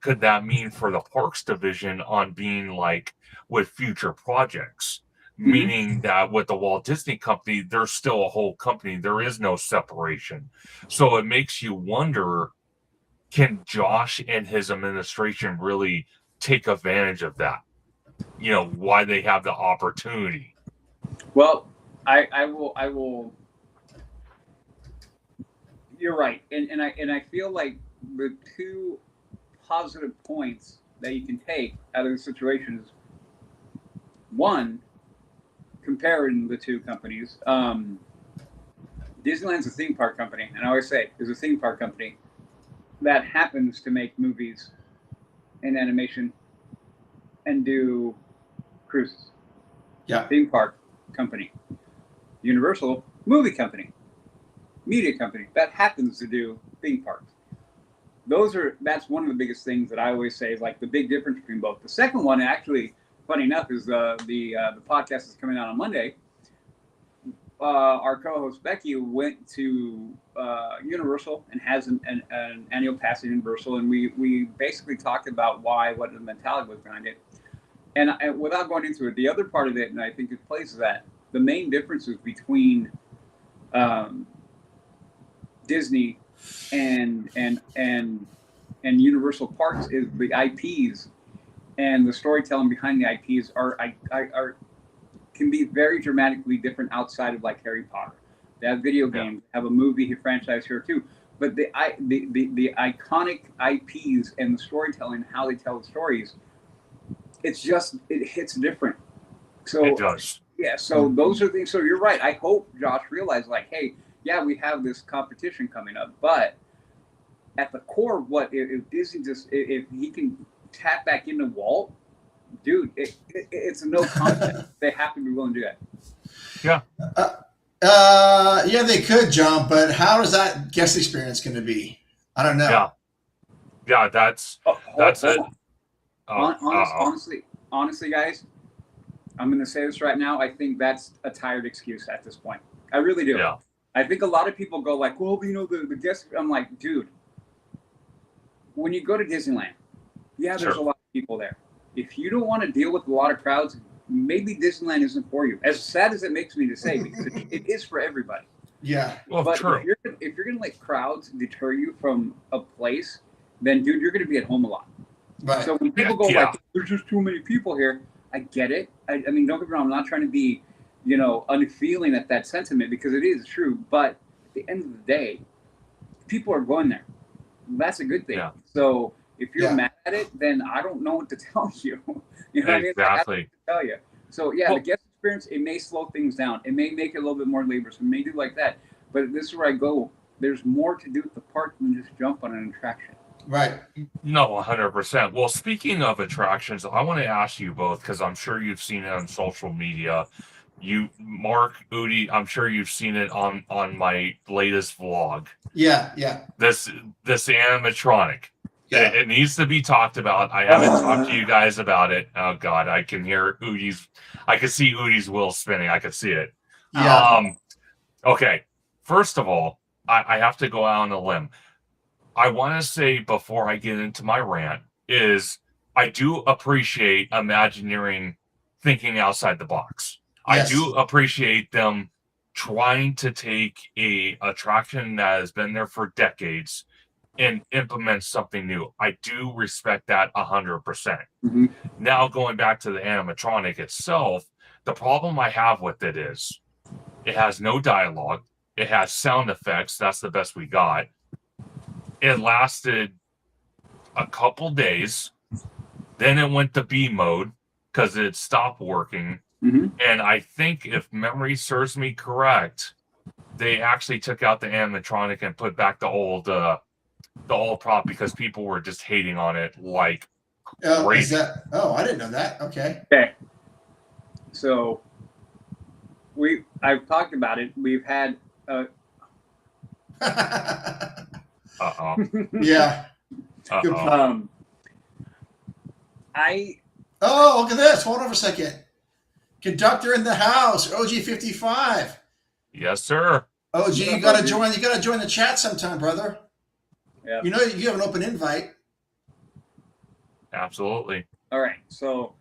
could that mean for the Parks division on being like with future projects? Mm-hmm. Meaning that with the Walt Disney Company, there's still a whole company. There is no separation. So it makes you wonder, can Josh and his administration really take advantage of that? Why they have the opportunity. Well, I will. You're right, and I feel like the two positive points that you can take out of the situation is, one, comparing the two companies. Disneyland's a theme park company, and I always say is a theme park company that happens to make movies and animation and do cruises. Yeah. Theme park company. Universal movie company. Media company that happens to do theme parks. That's one of the biggest things that I always say is like the big difference between both. The second one, actually, funny enough, is the podcast is coming out on Monday. Our co-host Becky went to Universal and has an annual pass at Universal, and we basically talked about what the mentality was behind it. And without going into it, the other part of it, and I think it plays that the main differences between Disney and Universal Parks is the IPs and the storytelling behind the IPs can be very dramatically different outside of like Harry Potter. They have video games, have a movie franchise here too. But the iconic IPs and the storytelling, how they tell the stories, it hits different. So it does. Yeah. So those are things. So you're right. I hope Josh realized like, hey, yeah, we have this competition coming up, but at the core of what if Disney if he can tap back into Walt, dude, it's a no contest. They have to be willing to do that. Yeah. Yeah, they could, John, but how is that guest experience going to be? I don't know. Yeah, that's it. Honestly, guys, I'm going to say this right now. I think that's a tired excuse at this point. I really do. Yeah. I think a lot of people go like, well, the guest. I'm like, dude, when you go to Disneyland, there's a lot of people there. If you don't want to deal with a lot of crowds, maybe Disneyland isn't for you. As sad as it makes me to say, because it is for everybody. Yeah. Well, but true. If you're going to let crowds deter you from a place, then, dude, you're going to be at home a lot. Right. So when people go like, there's just too many people here, I get it. I mean, don't get me wrong. I'm not trying to be, unfeeling at that sentiment because it is true. But at the end of the day, people are going there. That's a good thing. Yeah. So if you're mad at it, then I don't know what to tell you. You know what I mean? Exactly. I have to tell you. So the guest experience, it may slow things down. It may make it a little bit more laborious. It may do like that. But this is where I go. There's more to do at the park than just jump on an attraction. Right. No, 100%. Well, speaking of attractions, I want to ask you both, because I'm sure you've seen it on social media. Mark, Udi, I'm sure you've seen it on my latest vlog. Yeah. This animatronic. Yeah. It needs to be talked about. I haven't talked to you guys about it. Oh God, I can hear I can see Udi's wheel spinning. I can see it. Yeah. Okay. First of all, I have to go out on a limb. I want to say before I get into my rant is I do appreciate Imagineering thinking outside the box. Yes. I do appreciate them trying to take a attraction that has been there for decades and implement something new. I do respect that 100%. Mm-hmm. Now going back to the animatronic itself, the problem I have with it is it has no dialogue. It has sound effects. That's the best we got. It lasted a couple days. Then it went to B mode because it stopped working. Mm-hmm. And I think if memory serves me correct, they actually took out the animatronic and put back the old prop because people were just hating on it like crazy. I didn't know that. Okay. So I've talked about it. We've had Yeah. Good look at this. Hold on for a second. Conductor in the house. OG55. Yes, sir. OG, you gotta join. You gotta join the chat sometime, brother. Yeah. You have an open invite. Absolutely. All right. So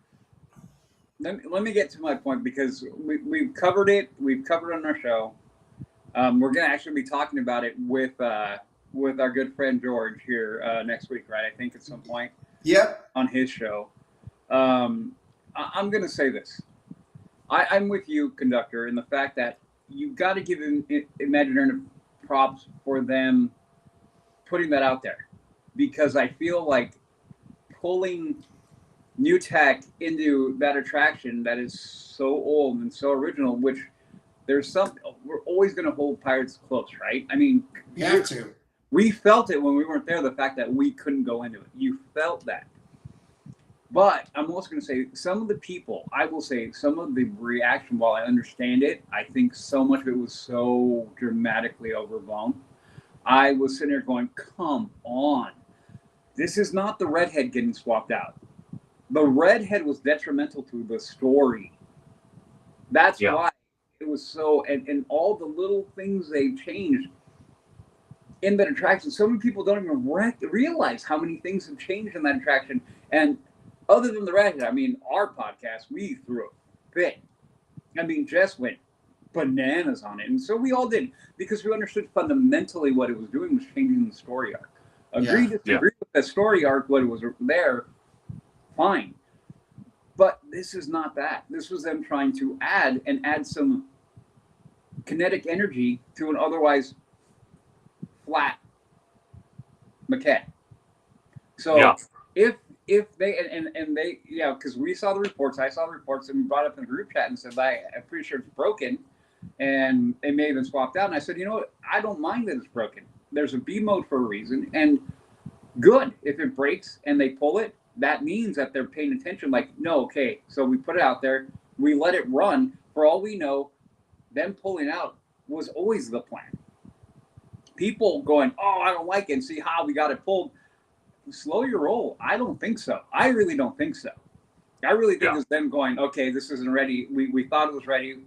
let me get to my point because we've covered it. We've covered it on our show. We're gonna actually be talking about it with our good friend George here next week, right? I think at some point. Yep. On his show. I'm gonna say this. I'm with you, Conductor, in the fact that you've got to give Imagineering props for them putting that out there, because I feel like pulling new tech into that attraction that is so old and so original, which we're always going to hold pirates close, right? I mean, We have to. We felt it when we weren't there, the fact that we couldn't go into it. You felt that. But I'm also going to say some of the people, I will say some of the reaction, while I understand it, I think so much of it was so dramatically overblown. I was sitting there going, come on. This is not the redhead getting swapped out. The redhead was detrimental to the story. That's why it was so, and all the little things they've changed in that attraction. So many people don't even realize how many things have changed in that attraction. And other than the redhead, I mean, our podcast, we threw a fit. I mean, Jess went bananas on it. And so we all did, because we understood fundamentally what it was doing was changing the story arc. Agree to disagree with the story arc, what was there, fine. But this is not that. This was them trying to add some kinetic energy to an otherwise flat maquette. So if they and they because we saw the reports, I saw the reports, and we brought up in the group chat and said, I'm pretty sure it's broken, and it may have been swapped out. And I said, you know what, I don't mind that it's broken. There's a B mode for a reason, and good. If it breaks and they pull it, that means that they're paying attention. Like, no, okay, so we put it out there, we let it run. For all we know, them pulling out was always the plan. People going, oh, I don't like it, and see how we got it pulled. Slow your roll. I don't think so. I really don't think so. I really think it's them going, okay, this isn't ready. We thought it was ready.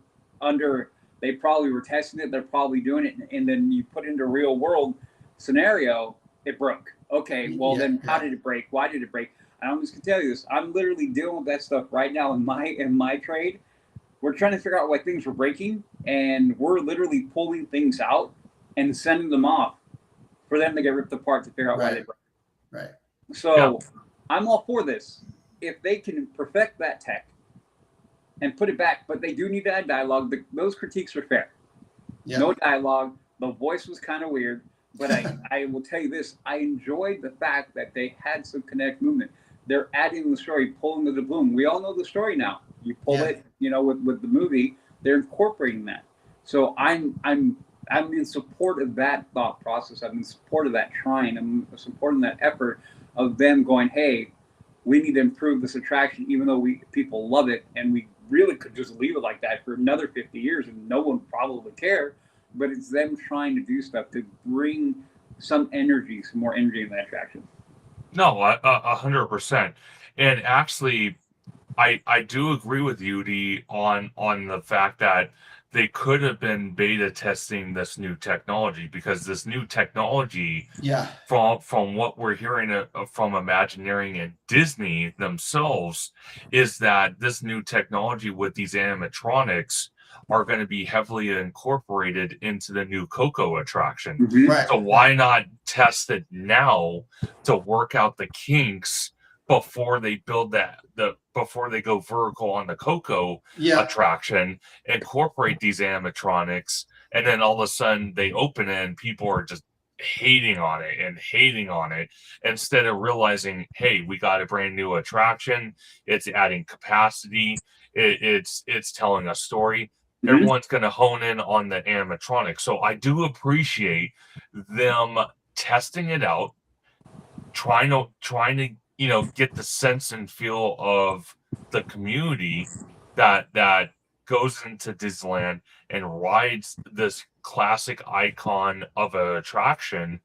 They probably were testing it. They're probably doing it. And then you put it into a real world scenario, it broke. Okay, well then how did it break? Why did it break? I'm just gonna tell you this. I'm literally dealing with that stuff right now in my trade. We're trying to figure out why things were breaking, and we're literally pulling things out and sending them off for them to get ripped apart to figure out why they broke. Right. So I'm all for this. If they can perfect that tech and put it back, but they do need to add dialogue. Those critiques are fair. Yep. No dialogue. The voice was kind of weird, but I will tell you this. I enjoyed the fact that they had some kinetic movement. They're adding the story, pulling the doubloon. We all know the story now. You pull it, with the movie. They're incorporating that. So I'm in support of that thought process. I'm in support of that trying. I'm supporting that effort of them going, hey, we need to improve this attraction, even though people love it, and we really could just leave it like that for another 50 years and no one probably care. But it's them trying to do stuff to bring some more energy in that attraction. No, 100%. And actually, I do agree with you, on the fact that they could have been beta testing this new technology, because this new technology, from what we're hearing from Imagineering and Disney themselves, is that this new technology with these animatronics are going to be heavily incorporated into the new Coco attraction. Mm-hmm. Right. So why not test it now to work out the kinks before they build before they go vertical on the Coco attraction, incorporate these animatronics, and then all of a sudden they open it and people are just hating on it instead of realizing, hey, we got a brand new attraction, it's adding capacity, it's telling a story. Mm-hmm. Everyone's going to hone in on the animatronics. So I do appreciate them testing it out, trying to get the sense and feel of the community that goes into Disneyland and rides this classic icon of an attraction,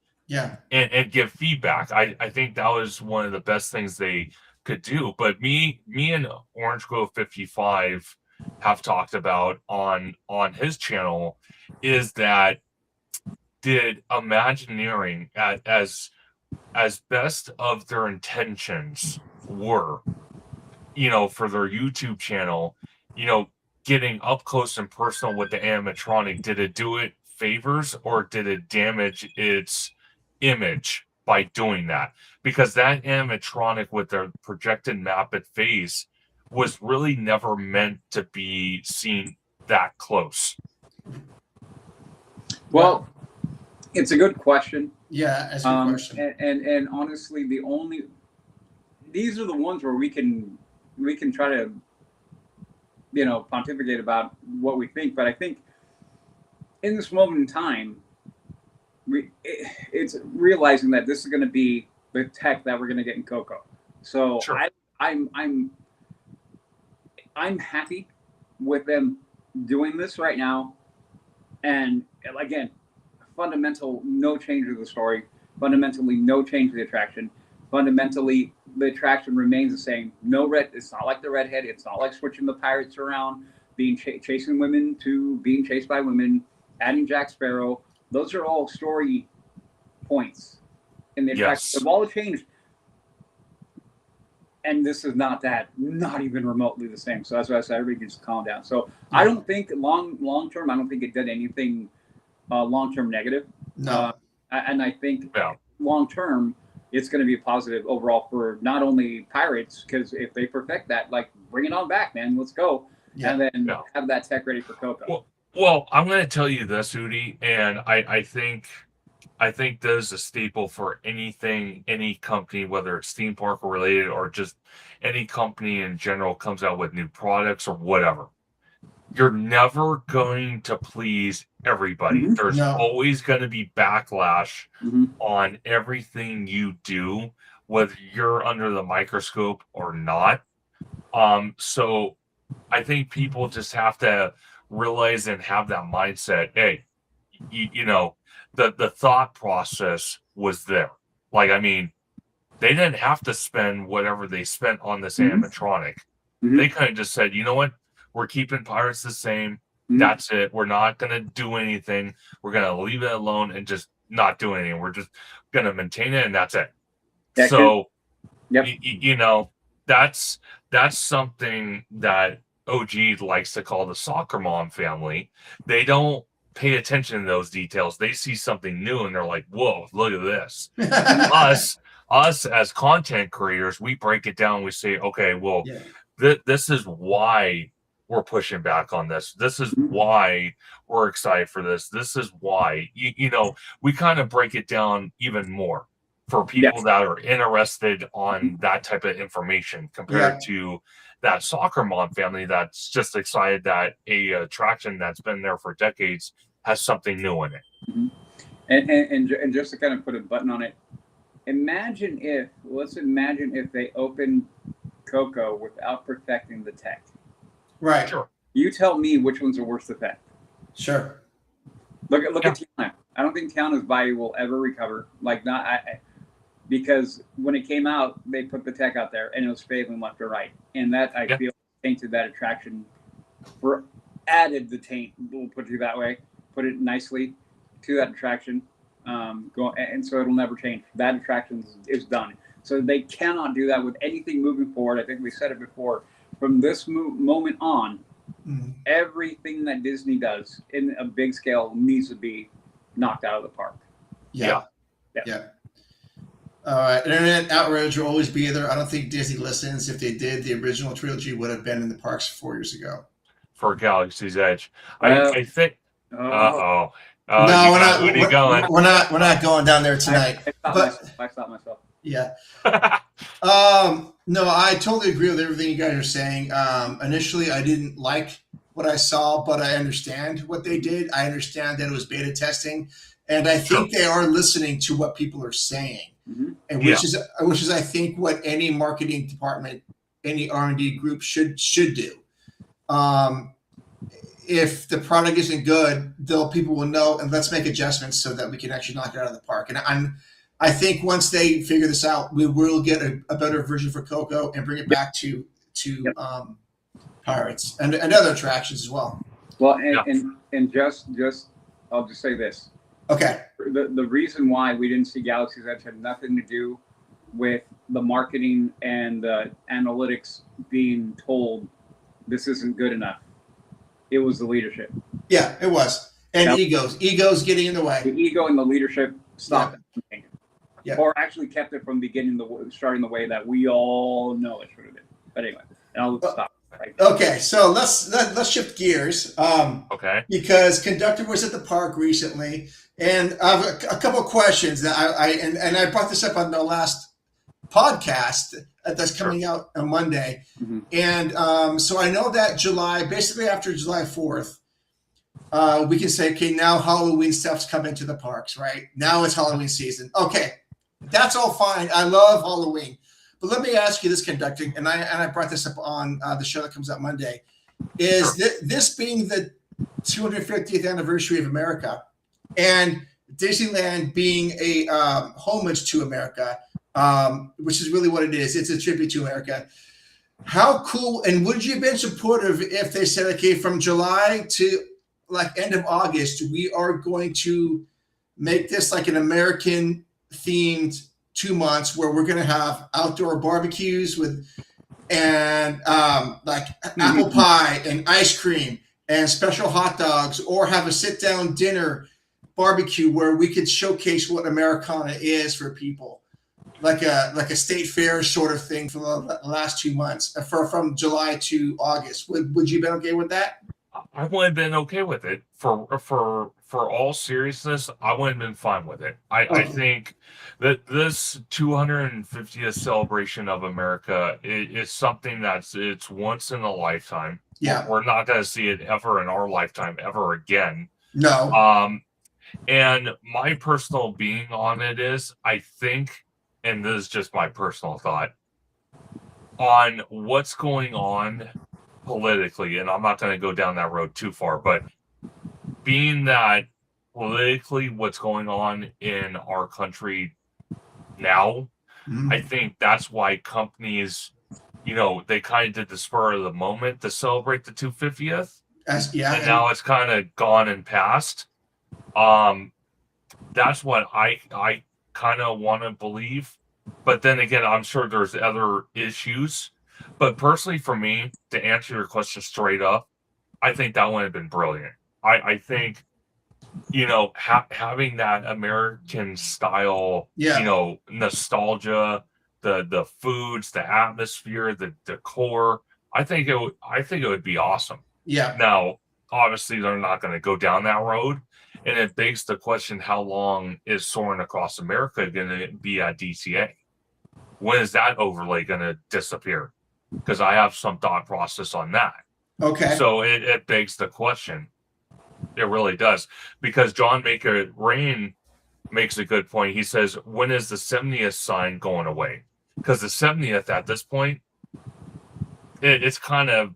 and give feedback. I think that was one of the best things they could do. But me and Orange Grove 55 have talked about on his channel is that, did Imagineering, as best of their intentions were, for their YouTube channel, getting up close and personal with the animatronic, did it do it favors or did it damage its image by doing that? Because that animatronic with their projected Muppet face was really never meant to be seen that close. Well, it's a good question. Yeah, that's a good question. And honestly, these are the ones where we can try to, pontificate about what we think. But I think in this moment in time, it's realizing that this is going to be the tech that we're going to get in Coco. So Sure. I'm happy with them doing this right now. And again, fundamental no change to the story, fundamentally no change to the attraction. Fundamentally, the attraction remains the same. It's not like the redhead. It's not like switching the pirates around, being chasing women to being chased by women, adding Jack Sparrow. Those are all story points in the attraction. Yes. They've all changed. And this is not even remotely the same. So that's why I said everybody can just calm down. So I don't think long term, I don't think it did anything long term negative. No. And I think long term, it's going to be a positive overall for not only pirates, because if they perfect that, like, bring it on back, man. Let's go. Yeah. And then have that tech ready for Coco. Well, I'm going to tell you this, Udi, and I think this is a staple for anything, any company, whether it's theme park related or just any company in general comes out with new products or whatever. You're never going to please everybody. Mm-hmm. There's always going to be backlash on everything you do, whether you're under the microscope or not. So I think people just have to realize and have that mindset. Hey, the thought process was there. Like, I mean, they didn't have to spend whatever they spent on this animatronic. They kind of just said, you know what? We're keeping pirates the same. That's it. We're not going to do anything. We're going to leave it alone and just not do anything. We're just going to maintain it, and that's it. That's something that OG likes to call the soccer mom family. They don't pay attention to those details. They see something new, and they're like, whoa, look at this. Us as content creators, we break it down. We say, okay, well, this is why we're pushing back on this. This is why we're excited for this. This is why, we kind of break it down even more for people that are interested on that type of information compared to that soccer mom family that's just excited that a attraction that's been there for decades has something new in it. And just to kind of put a button on it, let's imagine if they opened Coco without perfecting the tech. Right. Sure. You tell me which one's the worst effect. Sure. Look at Tiana. I don't think Tiana's value will ever recover. Because when it came out, they put the tech out there and it was failing left or right, and that I feel tainted that attraction. Added the taint. We'll put it that way. Put it nicely to that attraction. And so it'll never change. That attraction is done. So they cannot do that with anything moving forward. I think we said it before. From this moment on, everything that Disney does in a big scale needs to be knocked out of the park. Yeah. All right. Internet outrage will always be there. I don't think Disney listens. If they did, the original trilogy would have been in the parks 4 years ago. For Galaxy's Edge. I think. No, we're not going down there tonight. I stopped myself. Yeah. No, I totally agree with everything you guys are saying. Initially, I didn't like what I saw, but I understand what they did. I understand that it was beta testing, and I think they are listening to what people are saying, and which is I think what any marketing department, any R&D group should do. If the product isn't good, people will know, and let's make adjustments so that we can actually knock it out of the park. And I think once they figure this out, we will get a better version for Coco and bring it back to Pirates and other attractions as well. Well, and just I'll just say this. Okay. The reason why we didn't see Galaxy's Edge had nothing to do with the marketing and the analytics being told this isn't good enough. It was the leadership. Yeah, it was. And egos getting in the way. The ego and the leadership stopped it from thinking. Yeah. Or actually kept it from starting the way that we all know it should have been. But anyway, and I'll stop. Right. Okay, so let's shift gears. Okay. Because Conductor was at the park recently, and I have a couple of questions that I brought this up on the last podcast that's coming out on Monday. Mhm. And so I know that basically after July 4th, we can say, okay, now Halloween stuff's coming to the parks, right? Now it's Halloween season. Okay, that's all fine. I love Halloween. But let me ask you this, conducting, and I brought this up on the show that comes out Monday, is this being the 250th anniversary of America and Disneyland being a homage to America, which is really what it is. It's a tribute to America. How cool, and would you have been supportive if they said, okay, from July to like end of August, we are going to make this like an American themed 2 months where we're going to have outdoor barbecues and like apple pie and ice cream and special hot dogs, or have a sit down dinner barbecue where we could showcase what Americana is for people, like a state fair sort of thing for the last 2 months, from July to August. Would you have been okay with that? I would have been okay with it. For all seriousness, I would have been fine with it. I think that this 250th celebration of America is something it's once in a lifetime. Yeah. We're not going to see it ever in our lifetime ever again. No. And my personal being on it is, I think, and this is just my personal thought, on what's going on politically, and I'm not going to go down that road too far, but being that politically what's going on in our country now, I think that's why companies, they kind of did the spur of the moment to celebrate the 250th. And now it's kind of gone and passed. That's what I kind of want to believe. But then again, I'm sure there's other issues. But personally, for me, to answer your question straight up, I think that would have been brilliant. I think, having that American style, nostalgia, the foods, the atmosphere, the decor, I think it would be awesome. Yeah. Now, obviously, they're not going to go down that road, and it begs the question: how long is Soaring Across America going to be at DCA? When is that overlay going to disappear? Because I have some thought process on that. Okay. So it begs the question. It really does. Because John Maker Rain makes a good point. He says, when is the 70th sign going away? Because the 70th at this point, it's kind of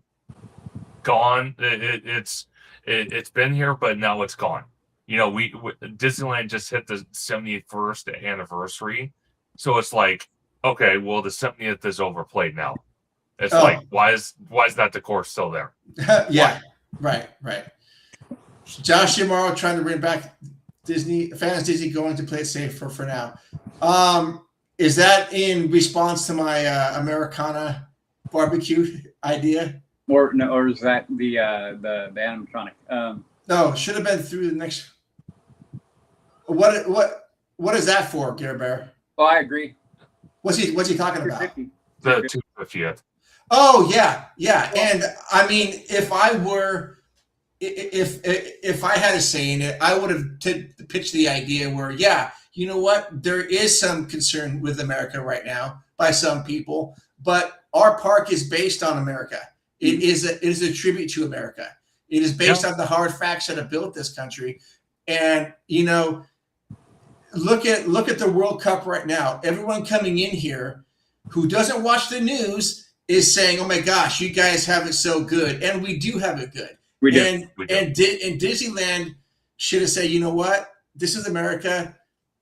gone. It's been here, but now it's gone. Disneyland just hit the 71st anniversary. So it's like, okay, well, the 70th is overplayed now. It's like, why is that decor still there? Yeah, right. Josh Yamaro trying to bring back Disney going to play it safe for now. Is that in response to my Americana barbecue idea? Or is that the animatronic? No, should have been through the next. What is that for, Gare Bear? Oh, I agree. What's he talking about? The 250th. Oh yeah. And I mean, if I had a say in it, I would have pitched the idea where, you know what, there is some concern with America right now by some people, but our park is based on America. It is a tribute to America. It is based on the hard facts that have built this country. And look at the World Cup right now. Everyone coming in here who doesn't watch the news is saying, "Oh my gosh, you guys have it so good," and we do have it good. We do. And Disneyland should have said, "You know what? This is America.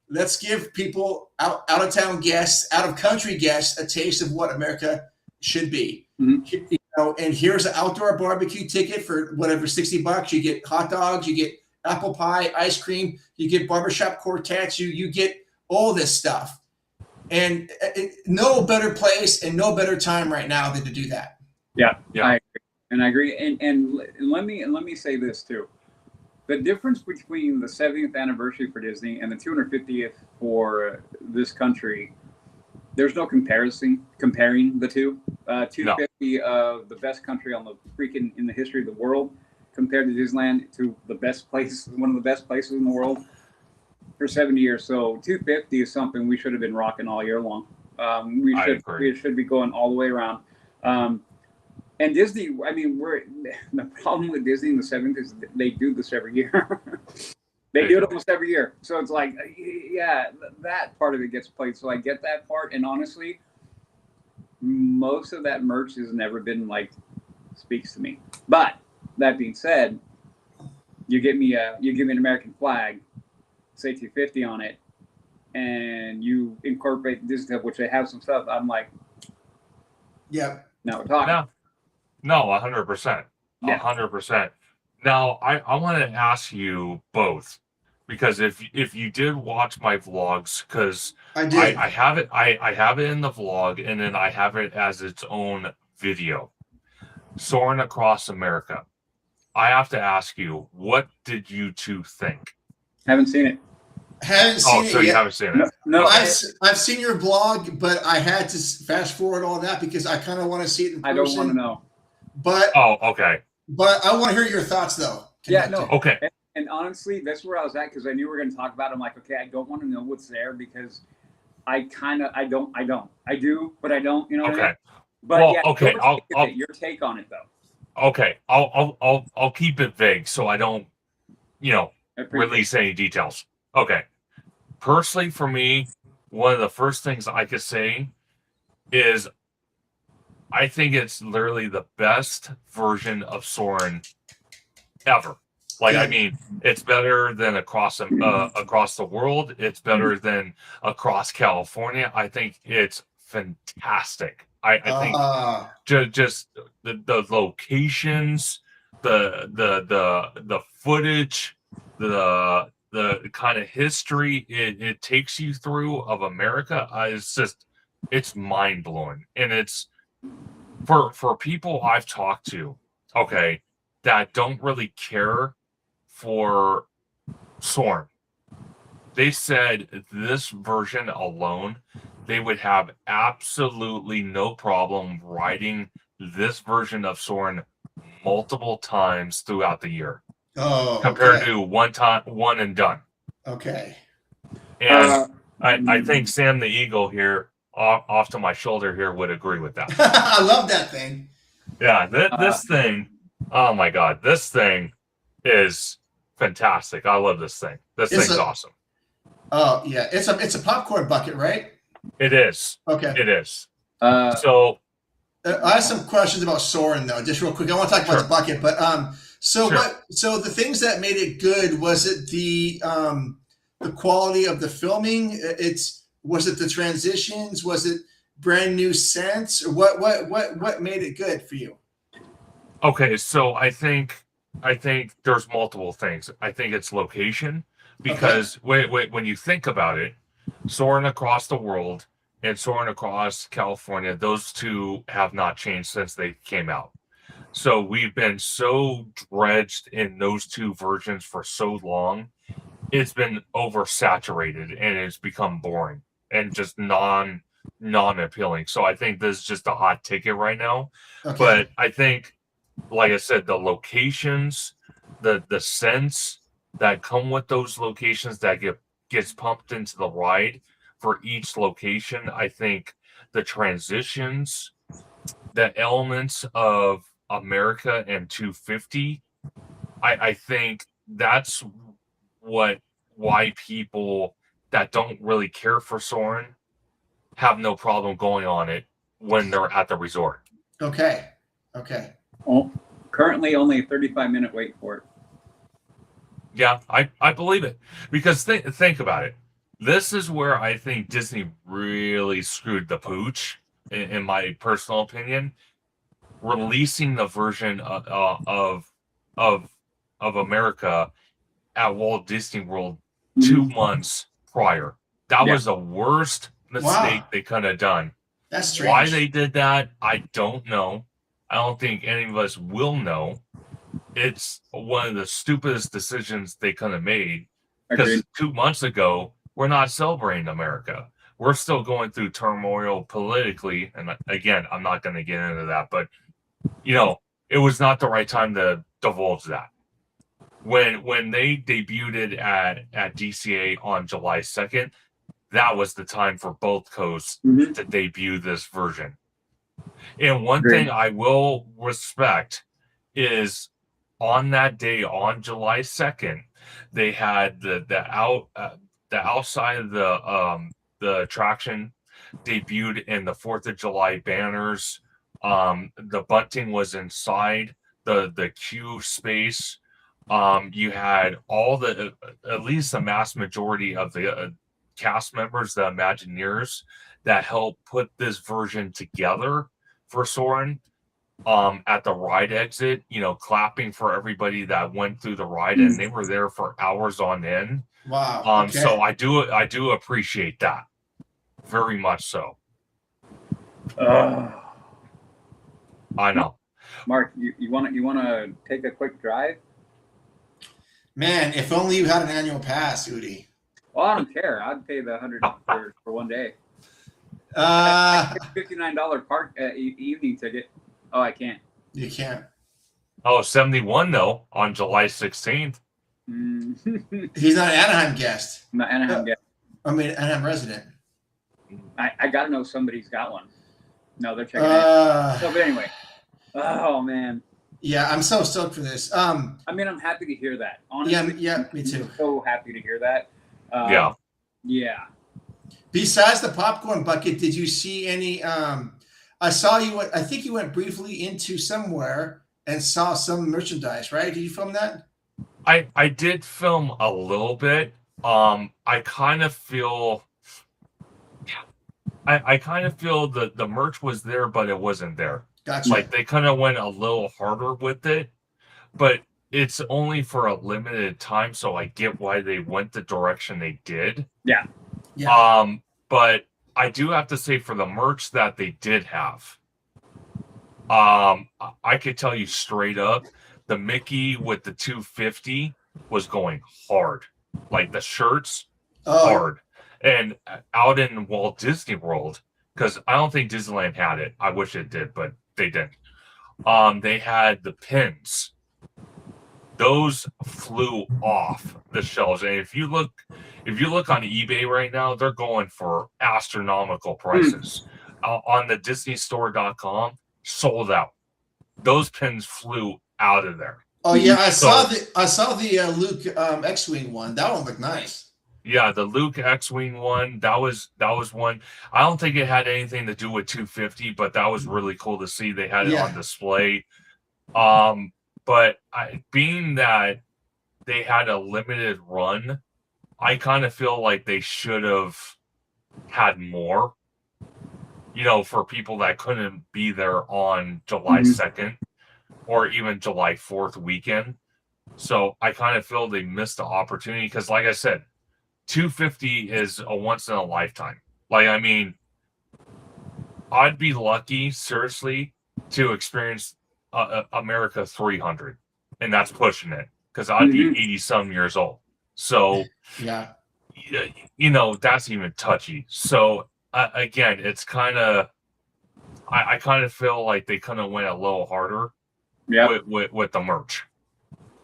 Let's give people out of town guests, out of country guests, a taste of what America should be." Mm-hmm. And here's an outdoor barbecue ticket for whatever, $60. You get hot dogs, you get apple pie, ice cream, you get barbershop quartets, you get all this stuff. And no better place and no better time right now than to do that. Yeah. I agree. And let me say this too. The difference between the 70th anniversary for Disney and the 250th for this country, there's no comparing the two. 250 the best country on the in the history of the world, compared to Disneyland, to the best place, one of the best places in the world for 70 years. So 250 is something we should have been rocking all year long. We should be going all the way around. And Disney, I mean, the problem with Disney in the 70s is they do this every year. They do it almost every year. So it's like, yeah, that part of it gets played. So I get that part. And honestly, most of that merch has never been like speaks to me. But that being said, you give me an American flag, say 250 on it, and you incorporate Disney stuff, which they have some stuff. I'm like, yeah. Now we're talking. No, 100%. 100%. Now, I want to ask you both, because if you did watch my vlogs, because I have it in the vlog, and then I have it as its own video, Soaring Across America. I have to ask you, what did you two think? Haven't seen it. You haven't seen it? No. I've seen your blog, but I had to fast forward all that because I kind of want to see it in person. I don't want to know. But okay. But I want to hear your thoughts, though. Yeah, no. Okay. And honestly, that's where I was at because I knew we were going to talk about it. I'm like, okay, I don't want to know what's there because I do, but I don't. You know what I mean? But your take on it, though. Okay, I'll keep it vague so I don't, release any details. Okay. Personally, for me, one of the first things I could say is I think it's literally the best version of Soarin' ever. Like, I mean, it's better than across the world. It's better than across California. I think it's fantastic. I think just the locations, the footage, the kind of history it takes you through of America. It's mind blowing, and it's for people I've talked to, okay, that don't really care for Soarin'. They said this version alone, they would have absolutely no problem riding this version of Soarin' multiple times throughout the year. Compared to one and done. Okay. And I think Sam the Eagle here, off to my shoulder here, would agree with that. I love that thing. Yeah, this thing, oh my God, this thing is fantastic. I love this thing. This thing's awesome. Oh yeah, it's a popcorn bucket, right? It is. Okay. It is. So I have some questions about Soarin' though, just real quick. I want to talk about the bucket, but so the things that made it good, was it the quality of the filming? Was it the transitions? Was it brand new sets? Or what made it good for you? Okay, so I think there's multiple things. I think it's location, because when you think about it, Soaring Across the World and Soaring Across California, those two have not changed since they came out. So we've been so dredged in those two versions for so long, it's been oversaturated and it's become boring and just non-appealing. So I think this is just a hot ticket right now. Okay. But I think, like I said, the locations, the scents that come with those locations that gets pumped into the ride for each location, I think the transitions, the elements of America and 250, I think that's why people that don't really care for Soarin' have no problem going on it when they're at the resort. Okay. Well, currently only a 35-minute wait for it. Yeah, I believe it, because think about it. This is where I think Disney really screwed the pooch, in my personal opinion, releasing the version of America at Walt Disney World 2 months prior. That was the worst mistake they could have done. That's strange. Why they did that, I don't know. I don't think any of us will know. It's one of the stupidest decisions they could have made, because 2 months ago, we're not celebrating America. We're still going through turmoil politically. And again, I'm not going to get into that, but it was not the right time to divulge that. When they debuted at DCA on July 2nd, that was the time for both coasts Mhm. to debut this version. And one Great. thing I will respect is on that day, on July 2nd, they had the outside of the attraction debuted in the 4th of July banners. The bunting was inside the queue space. You had all the at least the mass majority of the cast members, the Imagineers, that helped put this version together for Soarin'. At the ride exit, clapping for everybody that went through the ride, and they were there for hours on end. Wow. Okay. So I do appreciate that very much. So I know. Mark, you want to take a quick drive? Man, if only you had an annual pass, Udi. Well, I don't care. I'd pay the $100 for one day. $59 park evening ticket. Oh, I can't. You can't. Oh, 71 though on July 16th. He's not an Anaheim guest. I'm not Anaheim guest. I mean, Anaheim resident. I gotta know somebody's got one. No, they're checking it. So, but anyway. Oh man. Yeah, I'm so stoked for this. I mean, I'm happy to hear that. Honestly, yeah, me too. I'm so happy to hear that. Yeah. Yeah. Besides the popcorn bucket, did you see any? I saw you. I think you went briefly into somewhere and saw some merchandise. Right? Did you film that? I did film a little bit. I kind of feel. I kind of feel that the merch was there, but it wasn't there. Gotcha. Like they kind of went a little harder with it, but it's only for a limited time, so I get why they went the direction they did. Yeah. Yeah. But I do have to say for the merch that they did have, I could tell you straight up, the Mickey with the 250 was going hard. Like the shirts, hard. And out in Walt Disney World, because I don't think Disneyland had it. I wish it did, but they didn't. They had the pins. Those flew off the shelves. And if you look on eBay right now, they're going for astronomical prices. On the DisneyStore.com, sold out. Those pins flew out of there. Oh yeah, I saw the Luke X-wing one. That one looked nice. Yeah, the Luke X-wing one, that was one. I don't think it had anything to do with 250, but that was really cool to see. They had it on display. But being that they had a limited run, I kind of feel like they should have had more, for people that couldn't be there on July 2nd or even July 4th weekend. So I kind of feel they missed the opportunity because, like I said, 250 is a once in a lifetime. Like, I mean, I'd be lucky, seriously, to experience America 300, and that's pushing it because I'd be 80 some years old. So, yeah, that's even touchy. So, again, it's kind of, I kind of feel like they kind of went a little harder with the merch.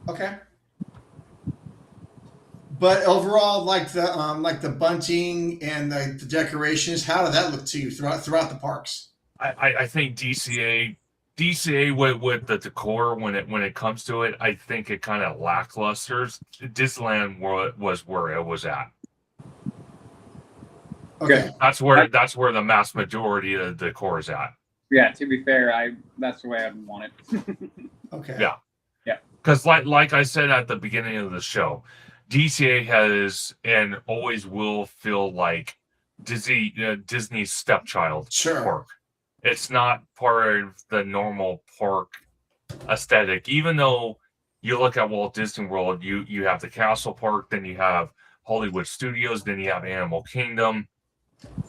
Okay. But overall, like the bunting and the decorations, how did that look to you throughout the parks? I think DCA with the decor when it comes to it, I think it kind of lacklusters. Disneyland was where it was at. Okay, that's where the mass majority of the decor is at. Yeah, to be fair, that's the way I want it. Okay. Yeah. Because like I said at the beginning of the show, DCA has and always will feel like Disney's stepchild park. It's not part of the normal park aesthetic. Even though you look at Walt Disney World, you have the Castle Park, then you have Hollywood Studios, then you have Animal Kingdom.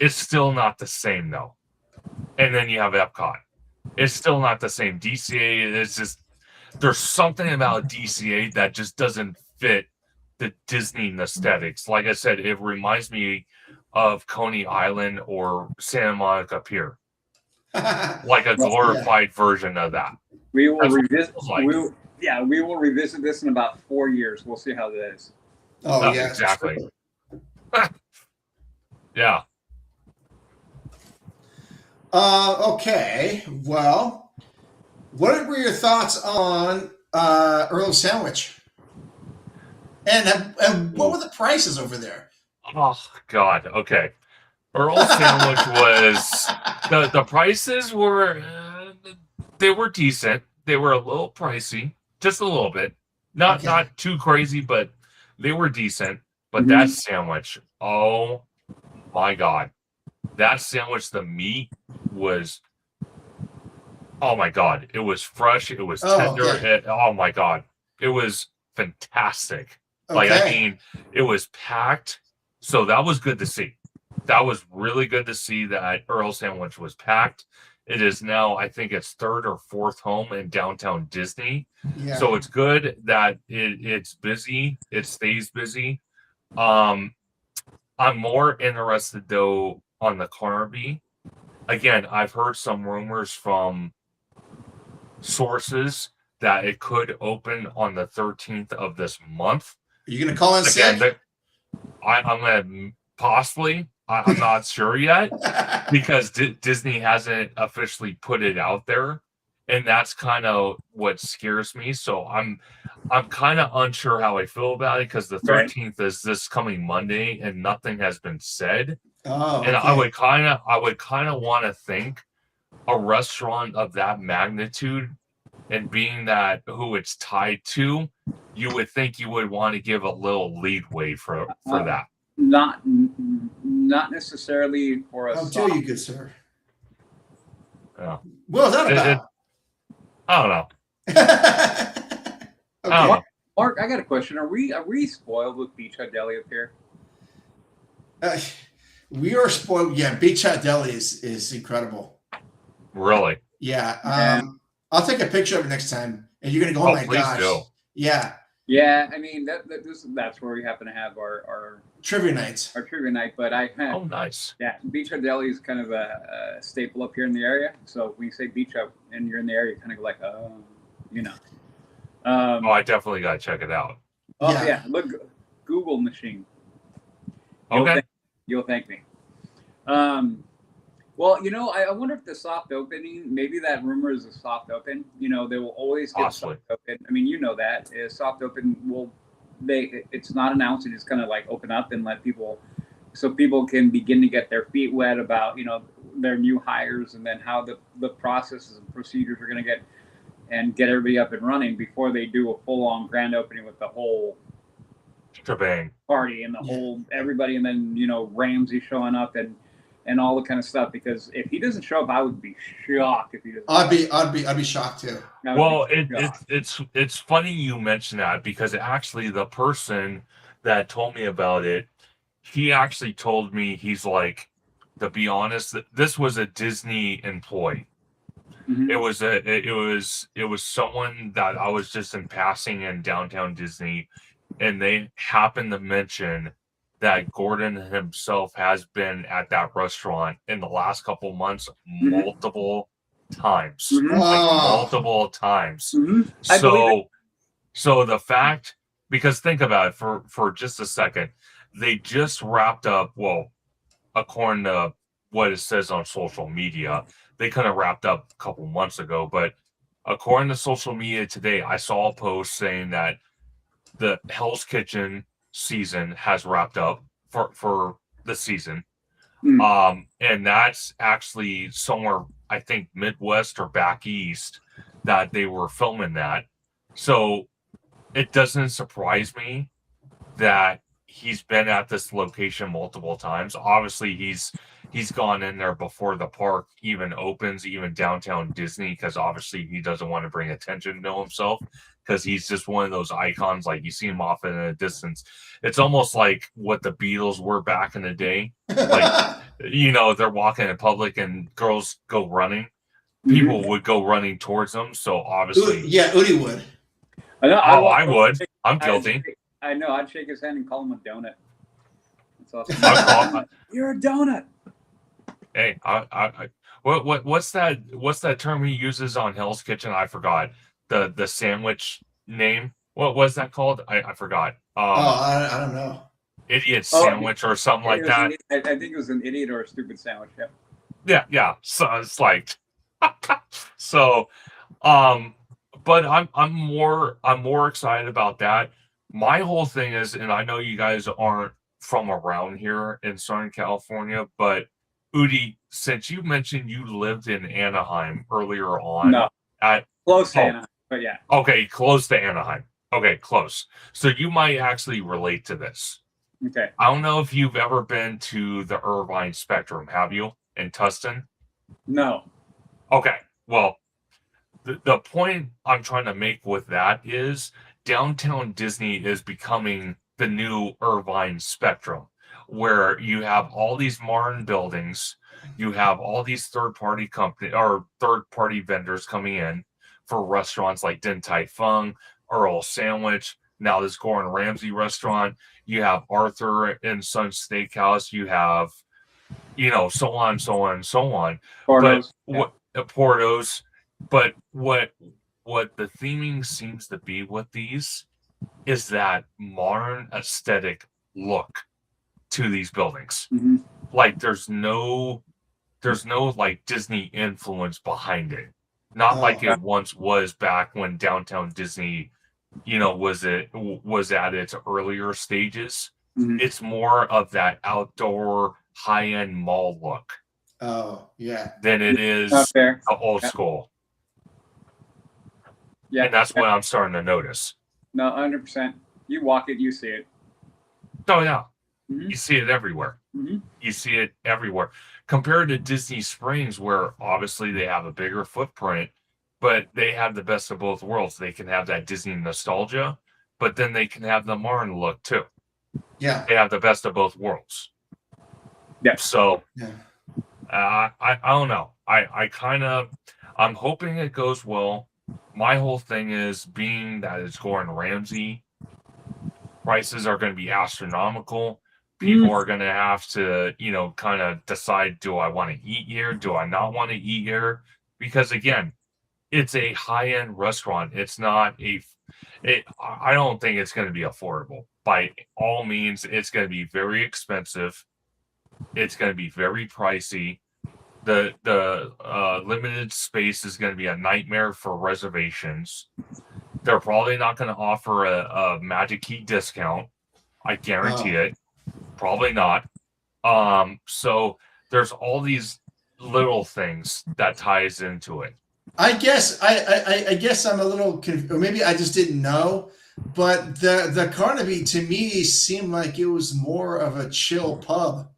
It's still not the same though. And then you have Epcot. It's still not the same. DCA is just, there's something about DCA that just doesn't fit the Disney aesthetics. Like I said, it reminds me of Coney Island or Santa Monica Pier. Like a glorified version of that. We will revisit. We will revisit this in about 4 years. We'll see how that is. Oh yeah, exactly. Yeah. Okay. Well, what were your thoughts on Earl's Sandwich? And what were the prices over there? Oh God. Okay. Earl Sandwich was the prices were they were decent. They were a little pricey, just a little bit. Not Okay. too crazy, but they were decent. But Mhm. that sandwich, oh my God. That sandwich, the meat was, oh my God. It was fresh. It was Oh, tender. okay. Oh my God. It was fantastic. Like, I Okay. mean, it was packed. So that was good to see. That was really good to see that Earl Sandwich was packed. It is now, I think it's third or fourth home in downtown Disney. Yeah. So it's good that it's busy. It stays busy. Um, I'm more interested though on the Carnaby. Again, I've heard some rumors from sources that it could open on the 13th of this month. Are you gonna call in Again, sick? I'm gonna possibly. I'm not sure yet because Disney hasn't officially put it out there, and that's kind of what scares me. So I'm kind of unsure how I feel about it because the Right. 13th is this coming Monday, and nothing has been said. Oh, And okay. I would kind of want to think a restaurant of that magnitude and being that who it's tied to, you would think you would want to give a little leadway for that. Not necessarily for a How soft. dare you, good sir? Yeah. What was that about? I don't know. Okay. I don't know. Mark, I got a question. Are we spoiled with Beach Hut Deli up here? We are spoiled. Yeah, Beach Hut Deli is incredible. Really? Yeah. Yeah. I'll take a picture of it next time, and you're gonna go, oh my please gosh. do. Yeah. Yeah, I mean that's where we happen to have our Trivia nights. trivia night. But I Oh, nice. yeah, Beach Hut Deli is kind of a staple up here in the area. So when you say Beach Hut and you're in the area, you kind of go like, you know. Oh, I definitely got to check it out. Oh Yeah. yeah, look, Google machine. Okay. You'll thank me. Well, you know, I wonder if the soft opening, maybe that rumor is a soft open. You know, they will always get Possibly. soft open. I mean, you know that a soft open it's not announced. It's kind of like open up and let people, so people can begin to get their feet wet about, you know, their new hires and then how the processes and procedures are going to get everybody up and running before they do a full on grand opening with the whole Shebang. party and the whole everybody, and then, you know, Ramsey showing up and all the kind of stuff. Because if he doesn't show up, I would be shocked if he doesn't. I'd be shocked too. Well, it's funny you mention that because actually the person that told me about it, he actually told me, he's like, to be honest, this was a Disney employee. Mhm. It was someone that I was just in passing in downtown Disney, and they happened to mention that Gordon himself has been at that restaurant in the last couple months multiple times. Mhm. Like Wow. multiple times. Mhm. I believe So the fact, because think about it for just a second, they just wrapped up, well, according to what it says on social media, they kind of wrapped up a couple months ago, but according to social media today, I saw a post saying that the Hell's Kitchen season has wrapped up for the season. And that's actually somewhere, I think, Midwest or back east, that they were filming that. So it doesn't surprise me that he's been at this location multiple times. Obviously, he's gone in there before the park even opens, even downtown Disney, because obviously he doesn't want to bring attention to himself, because he's just one of those icons. Like, you see him off in a distance. It's almost like what the Beatles were back in the day. Like, you know, they're walking in public and girls go running. People would go running towards them. So obviously, yeah, Udi would. I would. I'm guilty. I know. I'd shake his hand and call him a donut. That's awesome. You're a donut. Hey, what's that term he uses on Hell's Kitchen? I forgot the sandwich name. What was that called? I forgot. I don't know. idiot sandwich or something like that. I think it was an idiot or a stupid sandwich. Yeah. Yeah. So it's like, so, but I'm more excited about that. My whole thing is, and I know you guys aren't from around here in Southern California, but Udi, since you mentioned you lived in Anaheim earlier on, No, close to Anaheim, but yeah. Okay, close to Anaheim. Okay, close. So you might actually relate to this. Okay. I don't know if you've ever been to the Irvine Spectrum, have you, in Tustin? No. Okay, well, the point I'm trying to make with that is downtown Disney is becoming the new Irvine Spectrum, where you have all these modern buildings, you have all these third-party company or third-party vendors coming in for restaurants like Din Tai Fung, Earl Sandwich, now this Gordon Ramsay restaurant. You have Arthur and Son Steakhouse. You have, so on, so on, so on. Portos. Portos. But what the theming seems to be with these is that modern aesthetic look to these buildings. Mm-hmm. Like there's no like Disney influence behind it. Not like it once was back when downtown Disney, was at its earlier stages. Mm-hmm. It's more of that outdoor high-end mall look. Oh, yeah. Than it is the old school. Yeah. And that's what I'm starting to notice. No, 100%. You walk it, you see it. Oh, yeah. Mm-hmm. You see it everywhere. Mm-hmm. You see it everywhere. Compared to Disney Springs, where obviously they have a bigger footprint, but they have the best of both worlds. They can have that Disney nostalgia, but then they can have the modern look too. Yeah. They have the best of both worlds. Yeah. So, yeah. I don't know. I'm hoping it goes well. My whole thing is being that it's Gordon Ramsay, prices are going to be astronomical. People are going to have to, kind of decide, do I want to eat here? Do I not want to eat here? Because again, it's a high-end restaurant. It's not I don't think it's going to be affordable. By all means, it's going to be very expensive. It's going to be very pricey. The limited space is going to be a nightmare for reservations. They're probably not going to offer a Magic Key discount. I guarantee it. Probably not. So there's all these little things that ties into it. I guess I guess I'm a little confused, or maybe I just didn't know. But the Carnaby to me seemed like it was more of a chill pub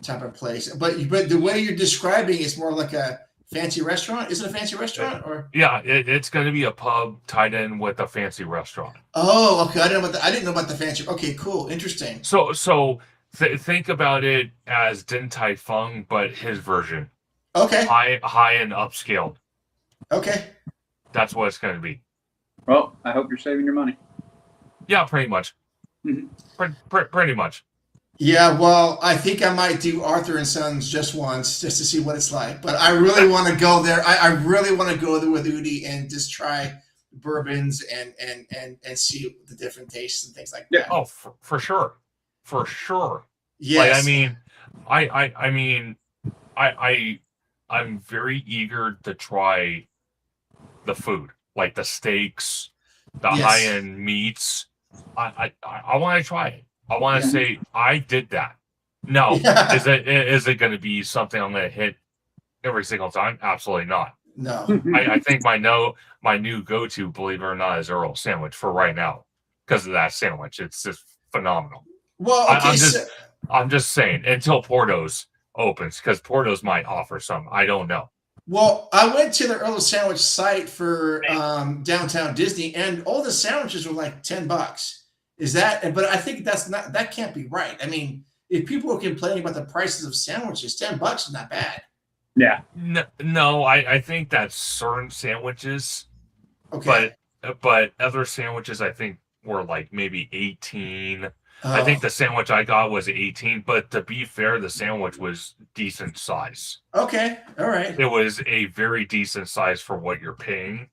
type of place. But the way you're describing it's more like a fancy restaurant. Is it a fancy restaurant or? Yeah, it's going to be a pub tied in with a fancy restaurant. Oh, okay. I didn't know about the fancy. Okay, cool, interesting. So think about it as Din Tai Fung, but his version. Okay. High and upscaled. Okay. That's what it's going to be. Well, I hope you're saving your money. Yeah, pretty much. Mm-hmm. Pretty much. Yeah, well, I think I might do Arthur and Sons just once, just to see what it's like. But I really want to go there. I really want to go there with Udi and just try bourbons and see the different tastes and things like that. Oh, for sure, for sure. Yes. Like, I'm very eager to try the food, like the steaks, the high-end meats. I want to try it. I want to say I did that. No, is it going to be something I'm going to hit every single time? Absolutely not. No. I think my new go-to, believe it or not, is Earl Sandwich for right now because of that sandwich. It's just phenomenal. Well, okay, I'm just saying until Portos opens, because Portos might offer some. I don't know. Well, I went to the Earl Sandwich site for downtown Disney, and all the sandwiches were like $10. Is that? But I think that can't be right. I mean, if people are complaining about the prices of sandwiches, $10 is not bad. Yeah. No, I think that's certain sandwiches. Okay. But other sandwiches, I think, were like maybe 18. I think the sandwich I got was 18, but to be fair, the sandwich was decent size. Okay. All right. It was a very decent size for what you're paying.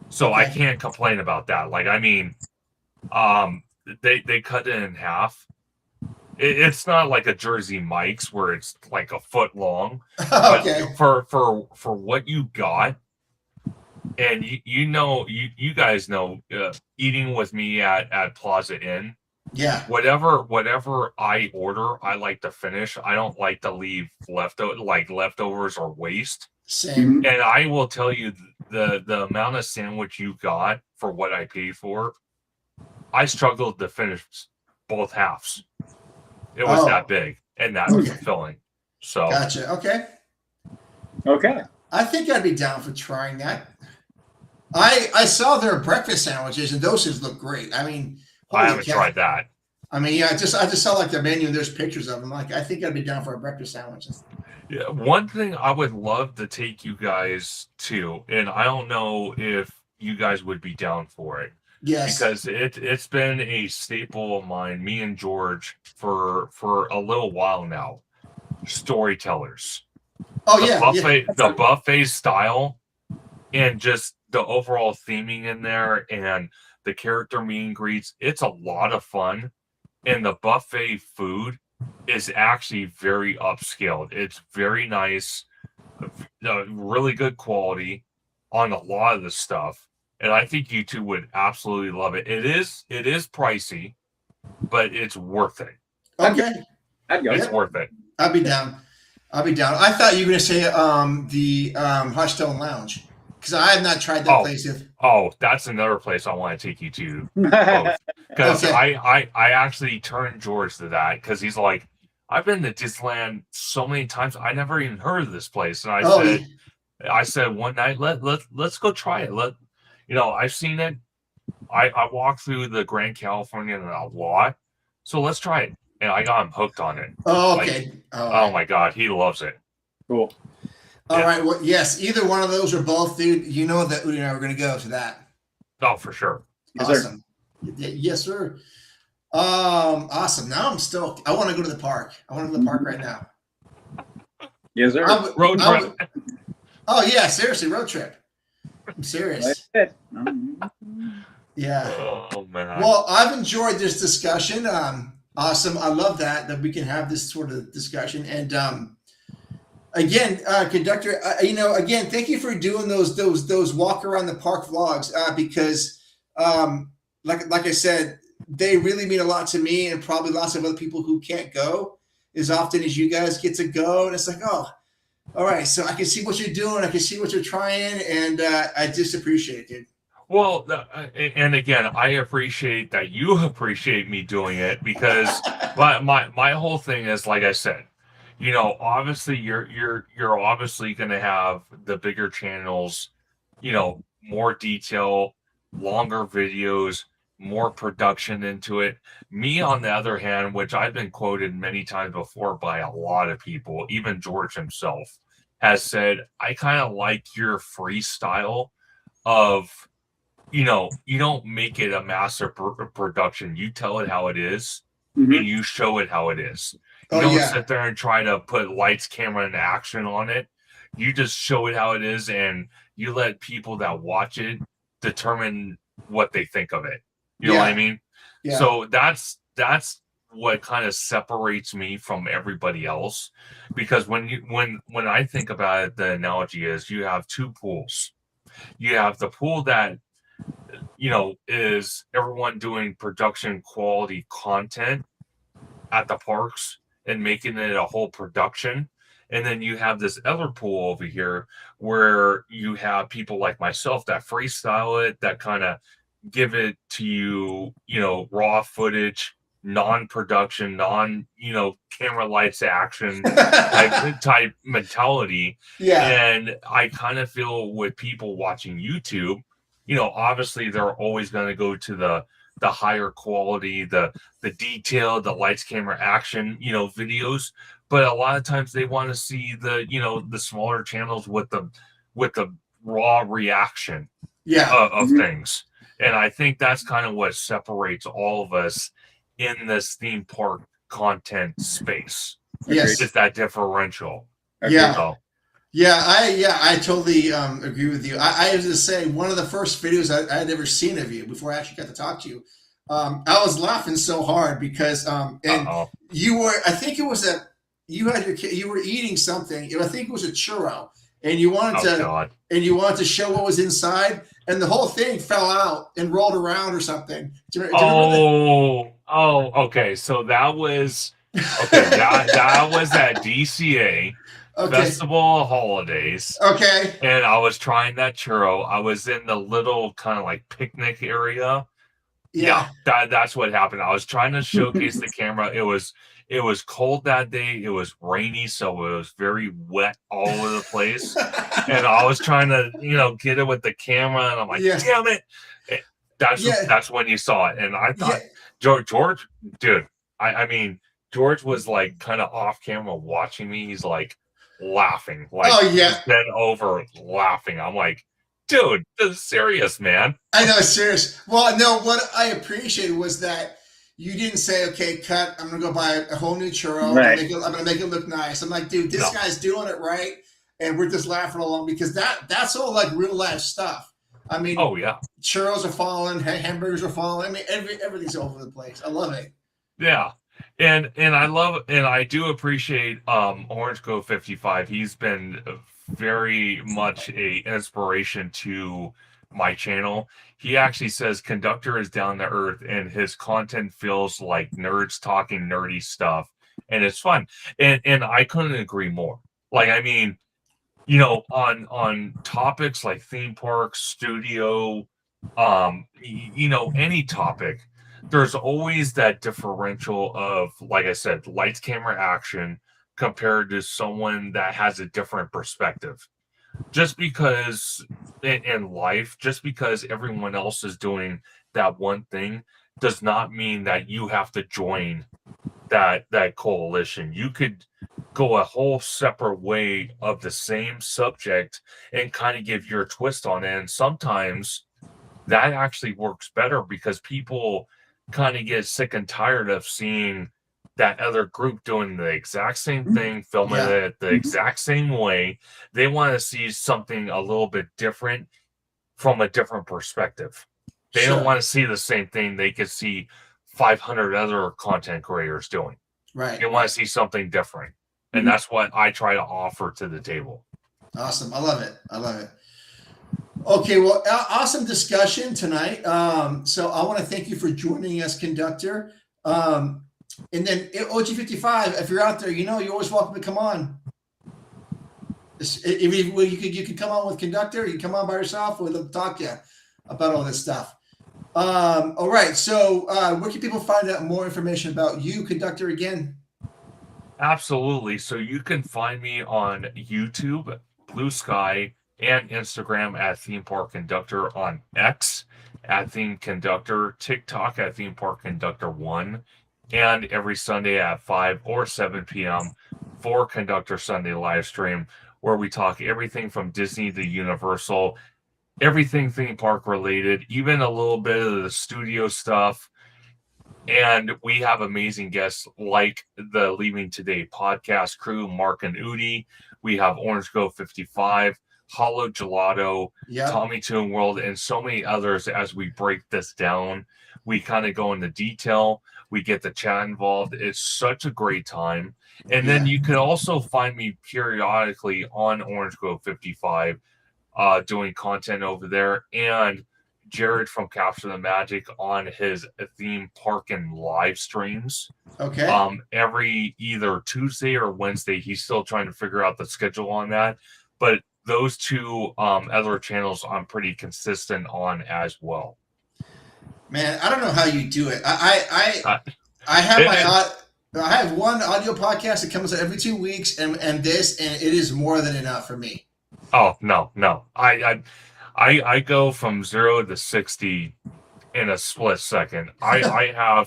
So I can't complain about that. Like, I mean, they cut it in half. It's not like a Jersey Mike's where it's like a foot long. But Okay. for what you got, and you guys know, eating with me at Plaza Inn, Yeah. whatever I order, I like to finish. I don't like to leave leftovers or waste. Same. And I will tell you, the amount of sandwich you got for what I paid for, I struggled to finish both halves. It was that big and that fulfilling. So Gotcha. Okay. Okay. I think I'd be down for trying that. I saw their breakfast sandwiches and those just look great. I mean, I haven't tried that. I mean, yeah, I just saw like their menu and there's pictures of them. Like, I think I'd be down for a breakfast sandwich. Yeah, one thing I would love to take you guys to, and I don't know if you guys would be down for it. Yes. Because it's been a staple of mine, me and George, for a little while now. Storytellers. Oh, The buffet style, and just the overall theming in there, and the character meet and greets. It's a lot of fun, and the buffet food is actually very upscaled. It's very nice, really good quality on a lot of the stuff, and I think you two would absolutely love it. It is pricey, but it's worth it. Okay. It's worth it. I'll be down. I thought you were going to say the Hushstone Lounge, because I have not tried that place yet. Oh, that's another place I want to take you to. Because I actually turned George to that, because he's like, I've been to Disneyland so many times, I never even heard of this place. And I said one night, let's go try it. I've seen it. I walked through the Grand Californian a lot, so let's try it. And I got him hooked on it. Oh, okay. Oh my God, he loves it. Cool. All right. Well, yes, either one of those or both, dude. You know that Udi and I were going to go to that. Oh, for sure. Awesome. Yes, sir. Awesome. Now I want to go to the park. I want to go to the park right now. Yes, sir. Road trip. Oh yeah, seriously, road trip. I'm serious. Yeah. Oh man. Well, I've enjoyed this discussion. Awesome. I love that we can have this sort of discussion. And again, Conductor, again, thank you for doing those walk around the park vlogs, because like I said, they really mean a lot to me, and probably lots of other people who can't go as often as you guys get to go. And it's like, oh, all right, so I can see what you're doing, I can see what you're trying, and I just appreciate it, dude. Well, and again, I appreciate that you appreciate me doing it, because my whole thing is, like I said, obviously you're obviously going to have the bigger channels, more detail, longer videos, more production into it. Me, on the other hand, which I've been quoted many times before by a lot of people, even George himself has said, I kind of like your freestyle of, you don't make it a massive production. You tell it how it is, and you show it how it is. You don't sit there and try to put lights, camera, and action on it. You just show it how it is, and you let people that watch it determine what they think of it. You know what I mean? Yeah. So that's what kind of separates me from everybody else, because when I think about it, the analogy is you have two pools. You have the pool that is everyone doing production quality content at the parks and making it a whole production. And then you have this other pool over here where you have people like myself that freestyle it, that kind of give it to you, raw footage, non-production, camera lights action type mentality. Yeah. And I kind of feel with people watching YouTube, obviously they're always going to go to the higher quality, the detail, the lights, camera, action, videos. But a lot of times they want to see the smaller channels with the raw reaction of things. And I think that's kind of what separates all of us in this theme park content space. Yes. It's that differential. Yeah. I totally agree with you. I was to say, one of the first videos I had ever seen of you before I actually got to talk to you I was laughing so hard because and Uh-oh. you were, I think it was you were eating something. I think it was a churro, and you wanted Oh, to God. show what was inside, and the whole thing fell out and rolled around or something. Do you remember that? Okay. So that was that was at DCA Okay, Festival of Holidays, okay, and I was trying that churro. I was in the little kind of like picnic area. Yeah, yeah. that's what happened. I was trying to showcase the camera. It was cold that day. It was rainy, so it was very wet all over the place. And I was trying to, get it with the camera, and I'm like, Yeah, damn it. Eh, That's yeah, that's when you saw it. And I yeah. thought, George, dude, I mean, George was like kind of off camera watching me. He's like laughing, like Oh he's yeah. bent over laughing. I'm like, dude, this is serious, man. I know, serious. Well, no, what I appreciated was that you didn't say, "Okay, cut. I'm gonna go buy a whole new churro. Right. I'm gonna make it look nice." I'm like, dude, this No. guy's doing it right, and we're just laughing along because that's all like real life stuff. I mean, Oh yeah. churros are falling, hamburgers are falling. I mean, everything's all over the place. I love it. Yeah. And I do appreciate Orange Go 55. He's been very much a inspiration to my channel. He actually says Conductor is down to earth and his content feels like nerds talking nerdy stuff and it's fun. And I couldn't agree more. Like I mean, on topics like theme parks, studio, any topic, there's always that differential of, like I said, lights, camera, action compared to someone that has a different perspective. Just because in life, just because everyone else is doing that one thing does not mean that you have to join that coalition. You could go a whole separate way of the same subject and kind of give your twist on it. And sometimes that actually works better because people kind of get sick and tired of seeing that other group doing the exact same thing, filming Yeah, it the exact same way. They want to see something a little bit different from a different perspective. They don't sure. want to see the same thing they could see 500 other content creators doing. Right, They want right. to see something different. And that's what I try to offer to the table. Awesome. I love it. I love it. Okay, well, awesome discussion tonight. So I want to thank you for joining us, Conductor. And then OG55, if you're out there, you're always welcome to come on. You could come on with Conductor. You can come on by yourself. We'd love to talk to you about all this stuff. All right. So where can people find out more information about you, Conductor, again? Absolutely. So you can find me on YouTube, Blue Sky, and Instagram at Theme Park Conductor, on X at Theme Conductor, TikTok at Theme Park Conductor 1, and every Sunday at 5 or 7 p.m. for Conductor Sunday live stream, where we talk everything from Disney to Universal, everything theme park related, even a little bit of the studio stuff. And we have amazing guests like the Leaving Today podcast crew, Mark and Udi. We have Orange Go 55, Hollow Gelato, Yeah. Tommy Toon World, and so many others. As we break this down, we kind of go into detail. We get the chat involved. It's such a great time. And then you can also find me periodically on Orange Go 55 doing content over there. And Jared from Capture the Magic on his theme park and live streams. Okay. Every either Tuesday or Wednesday. He's still trying to figure out the schedule on that. But those two other channels I'm pretty consistent on as well. Man, I don't know how you do it. I have one audio podcast that comes out every 2 weeks, and it is more than enough for me. Oh no. I go from 0 to 60 in a split second. I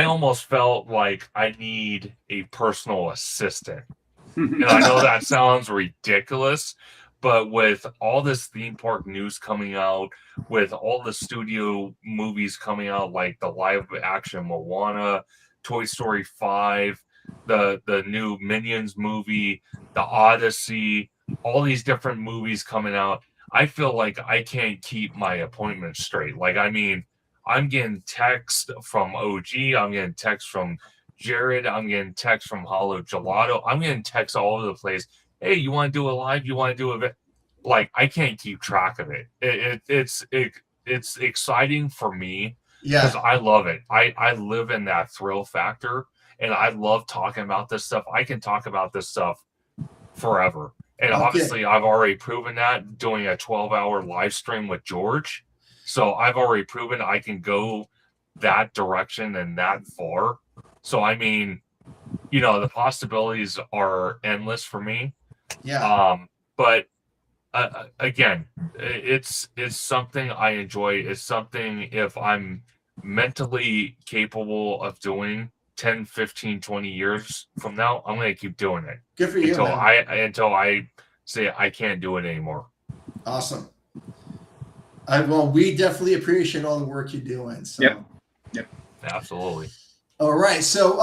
almost felt like I need a personal assistant. And I know that sounds ridiculous, but with all this theme park news coming out, with all the studio movies coming out, like the live action Moana, Toy Story 5, the new Minions movie, the Odyssey, all these different movies coming out, I feel like I can't keep my appointments straight. Like, I mean, I'm getting text from OG. I'm getting text from Jared. I'm getting text from Hollow Gelato. I'm getting texts all over the place. Hey, you want to do a live? You want to do a like? I can't keep track of it. It's exciting for me because Yeah. I love it. I live in that thrill factor, and I love talking about this stuff. I can talk about this stuff forever. And Okay. obviously, I've already proven that doing a 12-hour live stream with George. So I've already proven I can go that direction and that far. So, I mean, you know, the possibilities are endless for me. Yeah. But again, it's something I enjoy. It's something if I'm mentally capable of doing 10, 15, 20 years from now, I'm going to keep doing it. Good for you, Until I say I can't do it anymore. Awesome. Well, we definitely appreciate all the work you're doing. So. Yep. Absolutely. All right. So,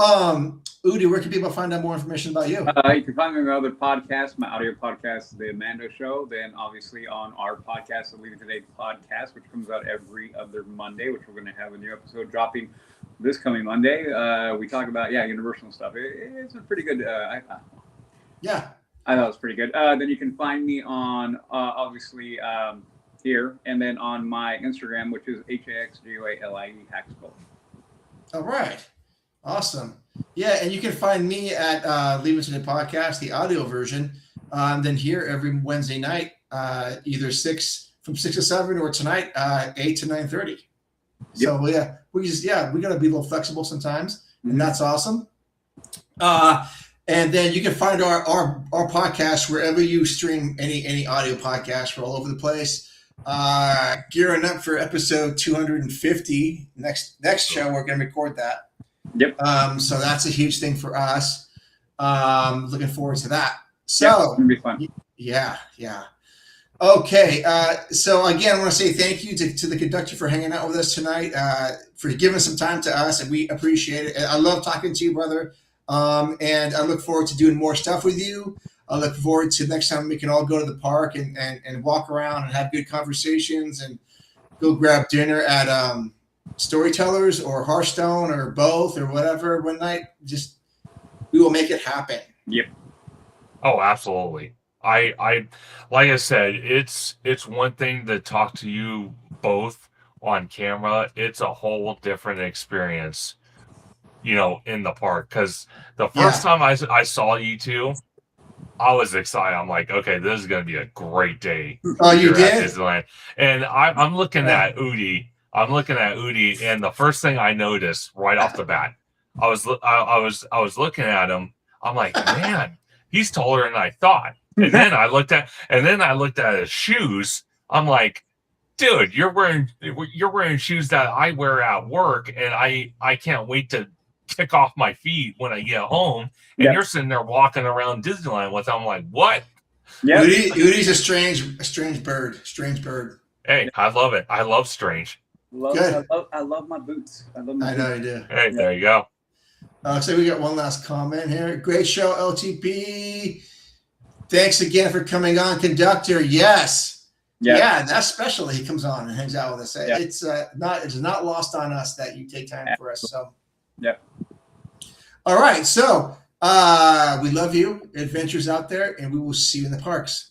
Udi, where can people find out more information about you? You can find me on my other podcast, my audio podcast, The Amanda Show. Then, obviously, on our podcast, the Leaving Today podcast, which comes out every other Monday, which we're going to have a new episode dropping this coming Monday. We talk about, Universal stuff. It's a pretty good. Yeah. I thought it was pretty good. Then you can find me on, obviously, here, and then on my Instagram, which is HAXGOALIE Haxville. All right. Awesome. Yeah, and you can find me at Leaving Today Podcast, the audio version. Then here every Wednesday night, either from 6 to 7, or tonight 8 to 9:30. Yep. So we gotta be a little flexible sometimes, and that's awesome. And then you can find our podcast wherever you stream any audio podcast. We're all over the place. Gearing up for episode 250. Next show, we're going to record that. Yep. So that's a huge thing for us. Looking forward to that. So it's going to be fun. Yeah. Okay. So again, I want to say thank you to the conductor for hanging out with us tonight, for giving some time to us, and we appreciate it. I love talking to you, brother. And I look forward to doing more stuff with you. I look forward to next time we can all go to the park and walk around and have good conversations and go grab dinner at Storytellers or Hearthstone or both or whatever one night. Just we will make it happen. Yep. Oh, absolutely. I like I said, it's one thing to talk to you both on camera. It's a whole different experience, you know, in the park. Because the first time I saw you two, I was excited. I'm like, okay, this is going to be a great day. Oh, you did? At Disneyland. And I'm looking at Udi. And the first thing I noticed right off the bat, I was looking at him. I'm like, man, he's taller than I thought. And then I looked at his shoes. I'm like, dude, you're wearing shoes that I wear at work, and I can't wait to kick off my feet when I get home. And you're sitting there walking around Disneyland with them. I'm like, what? Yeah, Udi's a strange bird. Hey, I love it. I love strange. I love my boots. I know you do. Hey, there you go. So we got one last comment here. Great show, LTP. Thanks again for coming on, Conductor. Yes. Yeah, that's special. He comes on and hangs out with us. Yeah. It's not lost on us that you take time for us. So. Yep. All right. So we love you. Adventures out there, and we will see you in the parks.